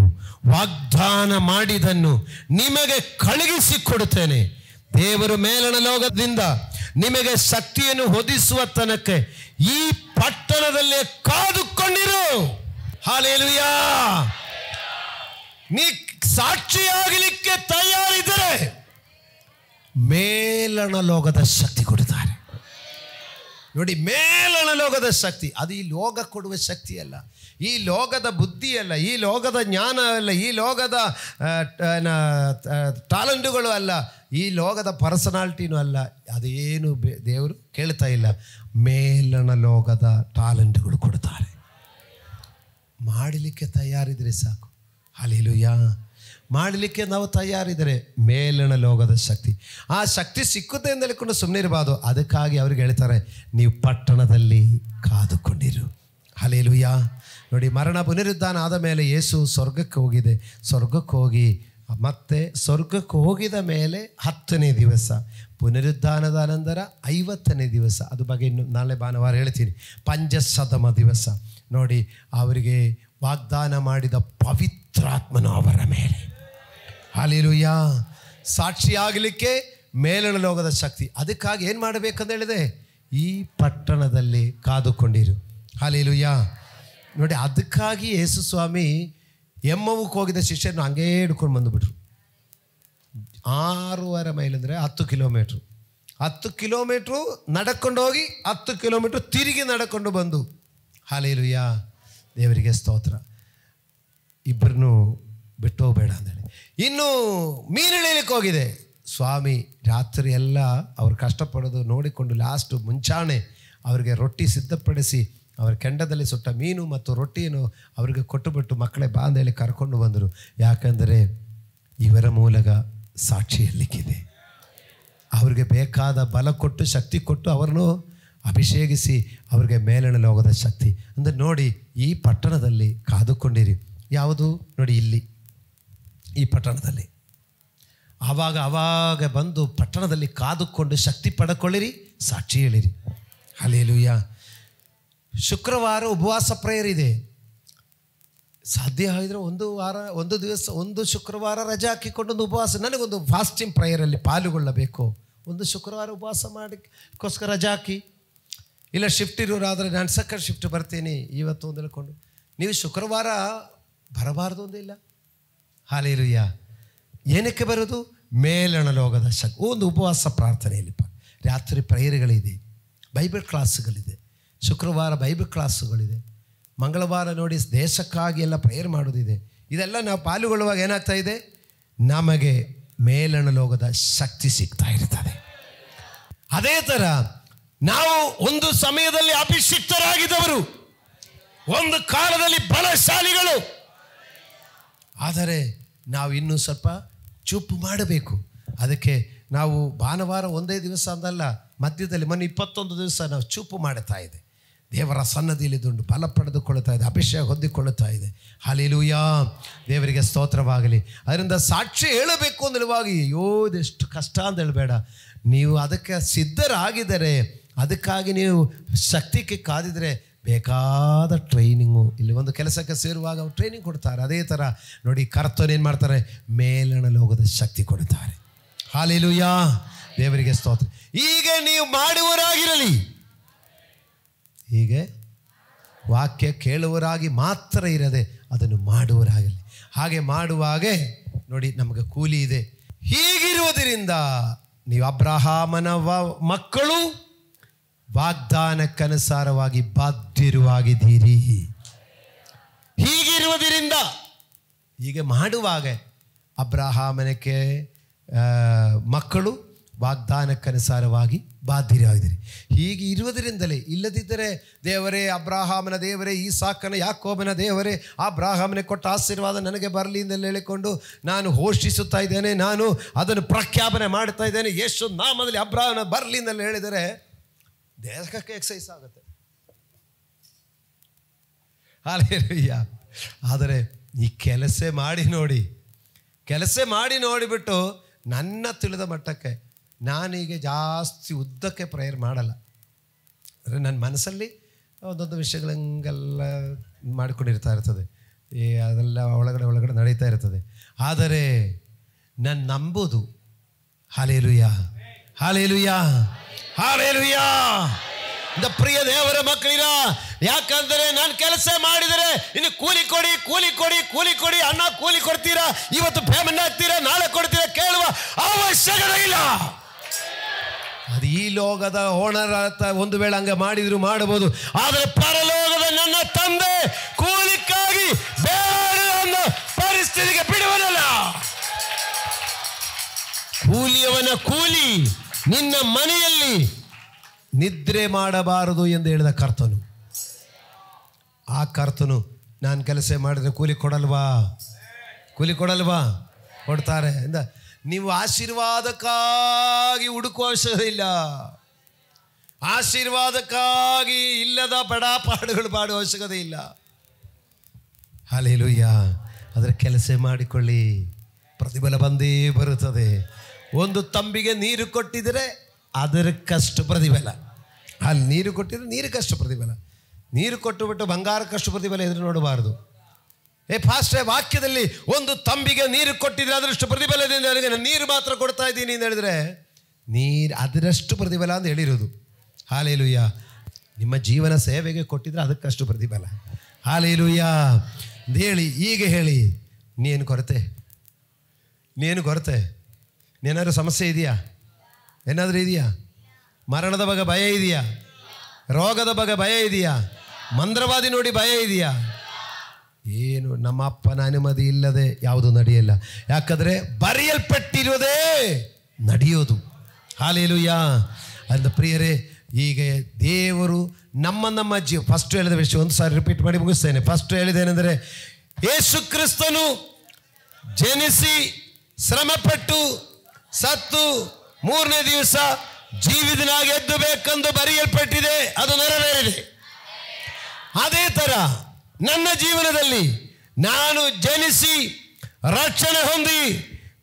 ವಾಗ್ದಾನ ಮಾಡಿದನ್ನು ನಿಮಗೆ ಕಳುಹಿಸಿ ಕೊಡುತ್ತೇನೆ. ದೇವರು ಮೇಲಣ ಲೋಕದಿಂದ ನಿಮಗೆ ಶಕ್ತಿಯನ್ನು ಹೊದಿಸುವ ತನಕ ಈ ಪಟ್ಟಣದಲ್ಲೇ ಕಾದುಕೊಂಡಿರು. ಹಲ್ಲೆಲೂಯಾ. ನೀ ಸಾಕ್ಷಿಯಾಗಲಿಕ್ಕೆ ತಯಾರಿದ್ದರೆ ಮೇಲಣ ಲೋಕದ ಶಕ್ತಿ ಕೊಡುತ್ತಾರೆ. ನೋಡಿ, ಮೇಲಣ ಲೋಕದ ಶಕ್ತಿ, ಅದು ಈ ಲೋಕ ಕೊಡುವ ಶಕ್ತಿ ಅಲ್ಲ, ಈ ಲೋಕದ ಬುದ್ಧಿ ಅಲ್ಲ, ಈ ಲೋಕದ ಜ್ಞಾನ ಅಲ್ಲ, ಈ ಲೋಕದ ಟ್ಯಾಲೆಂಟುಗಳು ಅಲ್ಲ, ಈ ಲೋಕದ ಪರ್ಸನಾಲಿಟಿನೂ ಅಲ್ಲ. ಅದೇನು ದೇವರು ಕೇಳ್ತಾ ಇಲ್ಲ. ಮೇಲಣ ಲೋಕದ ಟ್ಯಾಲೆಂಟುಗಳು ಕೊಡ್ತಾರೆ. ಮಾಡಲಿಕ್ಕೆ ತಯಾರಿದ್ರೆ ಸಾಕು. ಹಲ್ಲೆಲೂಯಾ. ಮಾಡಲಿಕ್ಕೆ ನಾವು ತಯಾರಿದರೆ ಮೇಲಣ ಲೋಕದ ಶಕ್ತಿ, ಆ ಶಕ್ತಿ ಸಿಕ್ಕುತ್ತೆ ಅಂತ ಹೇಳ್ಕೊಂಡು ಸುಮ್ಮನೆ ಇರಬಾರ್ದು. ಅದಕ್ಕಾಗಿ ಅವ್ರಿಗೆ ಹೇಳ್ತಾರೆ, ನೀವು ಪಟ್ಟಣದಲ್ಲಿ ಕಾದುಕೊಂಡಿರು. ಹಲ್ಲೆಲೂಯಾ. ನೋಡಿ, ಮರಣ ಪುನರುದ್ಧಾನ ಆದ ಮೇಲೆ ಯೇಸು ಸ್ವರ್ಗಕ್ಕೆ ಹೋಗಿದೆ. ಸ್ವರ್ಗಕ್ಕೆ ಹೋಗಿ ಮತ್ತೆ ಸ್ವರ್ಗಕ್ಕೆ ಹೋಗಿದ ಮೇಲೆ 10ನೇ ದಿವಸ, ಪುನರುದ್ಧಾನದ ಅನಂತರ 50ನೇ ದಿವಸ, ಅದು ಬಗ್ಗೆ ಇನ್ನು ನಾಳೆ ಭಾನುವಾರ ಹೇಳ್ತೀನಿ. ಪಂಚಸತಮ ದಿವಸ ನೋಡಿ, ಅವರಿಗೆ ವಾಗ್ದಾನ ಮಾಡಿದ ಪವಿತ್ರಾತ್ಮನು ಅವರ ಮೇಲೆ. ಹಲ್ಲೆಲೂಯಾ. ಸಾಕ್ಷಿಯಾಗಲಿಕ್ಕೆ ಮೇಲಣ ಲೋಕದ ಶಕ್ತಿ. ಅದಕ್ಕಾಗಿ ಏನು ಮಾಡಬೇಕಂತ ಹೇಳಿದೆ, ಈ ಪಟ್ಟಣದಲ್ಲಿ ಕಾದುಕೊಂಡಿರು. ಹಲ್ಲೆಲೂಯಾ. ನೋಡಿ, ಅದಕ್ಕಾಗಿ ಯೇಸು ಸ್ವಾಮಿ ಎಮ್ಮವಕ್ಕೆ ಹೋಗಿದ್ದ ಶಿಷ್ಯರನ್ನು ಹಂಗೇ ಹಿಡ್ಕೊಂಡು ಬಂದುಬಿಟ್ರು. 6.5 ಮೈಲ್ ಅಂದರೆ 10 ಕಿಲೋಮೀಟ್ರು. 10 ಕಿಲೋಮೀಟ್ರು ನಡ್ಕೊಂಡು ಹೋಗಿ 10 ಕಿಲೋಮೀಟ್ರು ತಿರುಗಿ ನಡ್ಕೊಂಡು ಬಂದು. ಹಲ್ಲೆಲೂಯಾ, ದೇವರಿಗೆ ಸ್ತೋತ್ರ. ಇಬ್ಬರನ್ನು ಬಿಟ್ಟು ಹೋಗಬೇಡ ಅಂದೇಳಿ. ಇನ್ನು ಮೀನು ಹಿಡಿಯಲಿಕ್ಕೆ ಹೋಗಿದೆ ಸ್ವಾಮಿ. ರಾತ್ರಿ ಎಲ್ಲ ಅವ್ರು ಕಷ್ಟಪಡೋದು ನೋಡಿಕೊಂಡು ಲಾಸ್ಟು ಮುಂಚಾಣೆ ಅವರಿಗೆ ರೊಟ್ಟಿ ಸಿದ್ಧಪಡಿಸಿ ಅವರ ಕೆಂಡದಲ್ಲಿ ಸುಟ್ಟ ಮೀನು ಮತ್ತು ರೊಟ್ಟಿಯನ್ನು ಅವರಿಗೆ ಕೊಟ್ಟುಬಿಟ್ಟು ಮಕ್ಕಳೇ ಬಾ ಅಂದೇಳಿ ಕರ್ಕೊಂಡು ಬಂದರು. ಯಾಕಂದರೆ ಇವರ ಮೂಲಕ ಸಾಕ್ಷಿ ಹೇಳಲಿಕ್ಕಿದೆ. ಅವ್ರಿಗೆ ಬೇಕಾದ ಬಲ ಕೊಟ್ಟು ಶಕ್ತಿ ಕೊಟ್ಟು ಅವರನ್ನು ಅಭಿಷೇಕಿಸಿ ಅವ್ರಿಗೆ ಮೇಲಣ ಲೋಕದ ಶಕ್ತಿ ಅಂದರೆ ನೋಡಿ, ಈ ಪಟ್ಟಣದಲ್ಲಿ ಕಾದುಕೊಂಡಿರಿ. ಯಾವುದು ನೋಡಿ, ಇಲ್ಲಿ ಈ ಪಟ್ಟಣದಲ್ಲಿ ಆವಾಗ ಬಂದು ಪಟ್ಟಣದಲ್ಲಿ ಕಾದುಕೊಂಡು ಶಕ್ತಿ ಪಡ್ಕೊಳ್ಳಿರಿ, ಸಾಕ್ಷಿ ಹೇಳಿರಿ. ಹಲ್ಲೆಲೂಯಾ. ಶುಕ್ರವಾರ ಉಪವಾಸ ಪ್ರೇಯರ್ ಇದೆ. ಸಾಧ್ಯ ಆಗಿದ್ರೆ ಒಂದು ದಿವಸ ಒಂದು ಶುಕ್ರವಾರ ರಜೆ ಹಾಕಿಕೊಂಡು ಒಂದು ಉಪವಾಸ, ನನಗೊಂದು ಫಾಸ್ಟಿಂಗ್ ಪ್ರೇಯರಲ್ಲಿ ಪಾಲ್ಗೊಳ್ಳಬೇಕು, ಒಂದು ಶುಕ್ರವಾರ ಉಪವಾಸ ಮಾಡಿಕೋಸ್ಕರ ರಜೆ ಹಾಕಿ. ಇಲ್ಲ ಶಿಫ್ಟ್ ಇರೋರಾದರೆ ನಾನು ಸೆಕೆಂಡ್ ಶಿಫ್ಟ್ ಬರ್ತೀನಿ ಇವತ್ತು ಒಂದು ಹೇಳ್ಕೊಂಡು ನೀವು ಶುಕ್ರವಾರ ಬರಬಾರ್ದು ಒಂದಿಲ್ಲ. ಹಲ್ಲೆಲೂಯಾ. ಏನಕ್ಕೆ ಬರೋದು? ಮೇಲಣ ಲೋಕದ ಶಕ್ತಿ. ಒಂದು ಉಪವಾಸ ಪ್ರಾರ್ಥನೆಯಲ್ಲಿಪ್ಪ, ರಾತ್ರಿ ಪ್ರೇಯರ್ಗಳಿದೆ, ಬೈಬಲ್ ಕ್ಲಾಸ್ಗಳಿದೆ, ಶುಕ್ರವಾರ ಬೈಬಲ್ ಕ್ಲಾಸುಗಳಿದೆ, ಮಂಗಳವಾರ ನೋಡಿ ದೇಶಕ್ಕಾಗಿ ಎಲ್ಲ ಪ್ರೇಯರ್ ಮಾಡೋದಿದೆ. ಇದೆಲ್ಲ ನಾವು ಪಾಲ್ಗೊಳ್ಳುವಾಗ ಏನಾಗ್ತಾ ಇದೆ, ನಮಗೆ ಮೇಲಣ ಲೋಕದ ಶಕ್ತಿ ಸಿಗ್ತಾ ಇರ್ತದೆ. ಅದೇ ಥರ ನಾವು ಒಂದು ಸಮಯದಲ್ಲಿ ಅಭಿಷಿಕ್ತರಾಗಿದ್ದವರು, ಒಂದು ಕಾಲದಲ್ಲಿ ಬಲಶಾಲಿಗಳು. ಆದರೆ ನಾವು ಇನ್ನೂ ಸ್ವಲ್ಪ ಚೂಪು ಮಾಡಬೇಕು. ಅದಕ್ಕೆ ನಾವು ಭಾನುವಾರ ಒಂದೇ ದಿವಸ ಅಂದಲ್ಲ, ಮಧ್ಯದಲ್ಲಿ ಮೊನ್ನೆ 21 ದಿವಸ ನಾವು ಚೂಪು ಮಾಡುತ್ತಾ ಇದೆ. ದೇವರ ಸನ್ನದಿಯಲ್ಲಿ ದುಂಡು ಬಲ ಪಡೆದುಕೊಳ್ಳುತ್ತಾ ಇದೆ, ಅಭಿಷೇಕ ಹೊಂದಿಕೊಳ್ಳುತ್ತಾ ಇದೆ. ಹಲ್ಲೆಲೂಯಾ, ದೇವರಿಗೆ ಸ್ತೋತ್ರವಾಗಲಿ. ಅದರಿಂದ ಸಾಕ್ಷಿ ಹೇಳಬೇಕು ಅಂದಲುವಾಗಿ ಅಯ್ಯೋ ಇದೆಷ್ಟು ಕಷ್ಟ ಅಂತ ಹೇಳಬೇಡ. ನೀವು ಅದಕ್ಕೆ ಸಿದ್ಧರಾಗಿದ್ದರೆ, ಅದಕ್ಕಾಗಿ ನೀವು ಶಕ್ತಿಗೆ ಕಾದಿದರೆ ಬೇಕಾದ ಟ್ರೈನಿಂಗು ಇಲ್ಲಿ ಒಂದು ಕೆಲಸಕ್ಕೆ ಸೇರುವಾಗ ಅವ್ರು ಟ್ರೈನಿಂಗ್ ಕೊಡ್ತಾರೆ. ಅದೇ ಥರ ನೋಡಿ ಕರ್ತನೇನು ಮಾಡ್ತಾರೆ, ಮೇಲಣ ಲೋಕದ ಶಕ್ತಿ ಕೊಡ್ತಾರೆ. ಹಲ್ಲೆಲೂಯಾ, ದೇವರಿಗೆ ಸ್ತೋತ್ರ. ಈಗ ನೀವು ಮಾಡುವವರಾಗಿರಲಿ, ಹೀಗೆ ವಾಕ್ಯ ಕೇಳುವವರಾಗಿ ಮಾತ್ರ ಇರದೆ ಅದನ್ನು ಮಾಡುವವರಾಗಲಿ. ಹಾಗೆ ಮಾಡುವಾಗೆ ನೋಡಿ ನಮಗೆ ಕೂಲಿ ಇದೆ. ಹೀಗಿರುವುದರಿಂದ ನೀವು ಅಬ್ರಹಾಮನ ಮಕ್ಕಳು, ವಾಗ್ದಾನಕ್ಕನುಸಾರವಾಗಿ ಬಾಧ್ಯರಾಗಿದ್ದೀರಿ. ಹೀಗಿರುವುದರಿಂದ ಹೀಗೆ ಮಾಡುವಾಗ ಅಬ್ರಹಾಮನಕ್ಕೆ ಮಕ್ಕಳು ವಾಗ್ದಾನಕ್ಕನುಸಾರವಾಗಿ ಬಾಧ್ಯರಾಗಿದ್ದೀರಿ. ಹೀಗೆ ಇರುವುದರಿಂದಲೇ, ಇಲ್ಲದಿದ್ದರೆ ದೇವರೇ, ಅಬ್ರಹಾಮನ ದೇವರೇ, ಈಸಾಕನ ಯಾಕೋಬನ ದೇವರೇ, ಅಬ್ರಹಾಮನೆ ಕೊಟ್ಟ ಆಶೀರ್ವಾದ ನನಗೆ ಬರಲಿ ಎಂದೆಲ್ಲ ಹೇಳಿಕೊಂಡು ನಾನು ಘೋಷಿಸುತ್ತಾ ಇದ್ದೇನೆ, ನಾನು ಅದನ್ನು ಪ್ರಖ್ಯಾಪನೆ ಮಾಡ್ತಾ ಇದ್ದೇನೆ, ಯೇಸು ನಾಮದಲ್ಲಿ ಅಬ್ರಹಾಮನ ಬರಲಿ ಎಂದೆಲ್ಲ ಹೇಳಿದರೆ ದೇಹಕ್ಕೆ ಎಕ್ಸೈಸ್ ಆಗುತ್ತೆ. ಹಲ್ಲೆಲೂಯಾ. ಆದರೆ ಈ ಕೆಲಸ ಮಾಡಿ ನೋಡಿಬಿಟ್ಟು ನನ್ನ ತಿಳಿದ ಮಟ್ಟಕ್ಕೆ ನಾನೀಗ ಜಾಸ್ತಿ ಉದ್ದಕ್ಕೆ ಪ್ರೇಯರ್ ಮಾಡಲ್ಲ. ಅಂದರೆ ನನ್ನ ಮನಸ್ಸಲ್ಲಿ ಒಂದೊಂದು ವಿಷಯಗಳು ಹಂಗೆಲ್ಲ ಮಾಡಿಕೊಂಡಿರ್ತಾ ಇರ್ತದೆ, ಅದೆಲ್ಲ ಒಳಗಡೆ ನಡೀತಾ ಇರ್ತದೆ. ಆದರೆ ನಾನು ನಂಬೋದು ಹಲ್ಲೆಲೂಯಾ, ಹಲ್ಲೆಲೂಯಾ, ಹಲ್ಲೆಲೂಯಾ. ಪ್ರಿಯ ದೇವರ ಮಕ್ಕಳಿರ, ಯಾಕಂದರೆ ನಾನು ಕೆಲಸ ಮಾಡಿದರೆ ಇನ್ನು ಕೂಲಿ ಕೊಡಿ ಅನ್ನ ಕೂಲಿ ಕೊಡ್ತೀರಾ, ಇವತ್ತು ಪೇಮೆಂಟ್ ಹಾಕ್ತೀರಾ, ನಾಳೆ ಕೊಡ್ತೀರಾ ಕೇಳುವ ಅವಶ್ಯಕತೆ ಇಲ್ಲ. ಅದು ಈ ಲೋಕದ ಓನರ್ ಒಂದು ವೇಳೆ ಹಂಗೆ ಮಾಡಿದ್ರು ಮಾಡಬಹುದು. ಆದರೆ ಪರಲೋಕದ ನನ್ನ ತಂದೆ ಕೂಲಿಕ್ಕಾಗಿ ಬೇರೆ ಅನ್ನೋ ಪರಿಸ್ಥಿತಿಗೆ ಬಿಡುವನಲ್ಲ. ಕೂಲಿಯವನ ಕೂಲಿ ನಿನ್ನ ಮನೆಯಲ್ಲಿ ನಿದ್ರೆ ಮಾಡಬಾರದು ಎಂದು ಹೇಳಿದ ಕರ್ತನು. ಆ ಕರ್ತನು ನಾನು ಕೆಲಸ ಮಾಡಿದರೆ ಕೂಲಿ ಕೊಡಲ್ವಾ? ಕೊಡ್ತಾರೆ. ನೀವು ಆಶೀರ್ವಾದಕ್ಕಾಗಿ ಹುಡುಕುವ ಅವಶ್ಯಕತೆ ಇಲ್ಲ, ಆಶೀರ್ವಾದಕ್ಕಾಗಿ ಇಲ್ಲದ ಬಡಾಪಾಡುಗಳು ಮಾಡುವ ಅವಶ್ಯಕತೆ ಇಲ್ಲ. ಹಲ್ಲೆಲೂಯಾ. ಅದರ ಕೆಲಸ ಮಾಡಿಕೊಳ್ಳಿ. ಪ್ರತಿಫಲ ಬಂದೇ ಬರುತ್ತದೆ. ಒಂದು ತಂಬಿಗೆ ನೀರು ಕೊಟ್ಟಿದ್ರೆ ಅದಕ್ಕಷ್ಟು ಪ್ರತಿಫಲ, ಅಲ್ಲಿ ನೀರು ಕೊಟ್ಟಿದ್ರೆ ನೀರಿಗಷ್ಟು ಪ್ರತಿಫಲ. ನೀರು ಕೊಟ್ಟುಬಿಟ್ಟು ಬಂಗಾರಕ್ಕಷ್ಟು ಪ್ರತಿಫಲ ಎದುರು ನೋಡಬಾರ್ದು. ಫಾಸ್ಟ್ ವಾಕ್ಯದಲ್ಲಿ ಒಂದು ತಂಬಿಗೆ ನೀರು ಕೊಟ್ಟಿದ್ರೆ ಅದರಷ್ಟು ಪ್ರತಿಫಲದಿಂದ ನನಗೆ ನಾನು ನೀರು ಮಾತ್ರ ಕೊಡ್ತಾ ಇದ್ದೀನಿ ಅಂತ ಹೇಳಿದ್ರೆ ನೀರು ಅದರಷ್ಟು ಪ್ರತಿಫಲ ಅಂತ ಹೇಳಿರೋದು. ಹಾಲೇಲುಯ್ಯ. ನಿಮ್ಮ ಜೀವನ ಸೇವೆಗೆ ಕೊಟ್ಟಿದ್ರೆ ಅದಕ್ಕಷ್ಟು ಪ್ರತಿಫಲ. ಹಾಲೇಲುಯ್ಯ ಅಂತ ಹೇಳಿ ಈಗ ಹೇಳಿ, ನೀನು ಕೊರತೆ, ಏನಾದರೂ ಸಮಸ್ಯೆ ಇದೆಯಾ? ಏನಾದರೂ ಇದೆಯಾ? ಮರಣದ ಬಗ್ಗೆ ಭಯ ಇದೆಯಾ? ರೋಗದ ಬಗ್ಗೆ ಭಯ ಇದೆಯಾ? ಮಂತ್ರವಾದಿ ನೋಡಿ ಭಯ ಇದೆಯಾ? ಏನು ನಮ್ಮ ಅಪ್ಪನ ಅನುಮತಿ ಇಲ್ಲದೆ ಯಾವುದು ನಡೆಯಲ್ಲ. ಯಾಕಂದರೆ ಬರೆಯಲ್ಪಟ್ಟಿರೋದೇ ನಡೆಯೋದು. ಹಾಲೇಲುಯ್ಯ. ಅಂತ ಪ್ರಿಯರೇ, ಈಗ ದೇವರು ನಮ್ಮ ಫಸ್ಟ್ ಹೇಳಿದ ವಿಷಯ ಒಂದು ಸಾರಿ ರಿಪೀಟ್ ಮಾಡಿ ಮುಗಿಸ್ತೇನೆ. ಫಸ್ಟ್ ಹೇಳಿದೇನೆಂದರೆ, ಯೇಸು ಕ್ರಿಸ್ತನು ಜನಿಸಿ ಶ್ರಮಪಟ್ಟು ಸತ್ತು ಮೂರನೇ ದಿವಸ ಜೀವಿತನಾಗಿ ಎದ್ದು ಬೇಕೆಂದು ಬರೆಯಲ್ಪಟ್ಟಿದೆ, ಅದು ನೆರವೇರಿದೆ. ಅದೇ ಥರ ನನ್ನ ಜೀವನದಲ್ಲಿ ನಾನು ಜನಿಸಿ ರಕ್ಷಣೆ ಹೊಂದಿ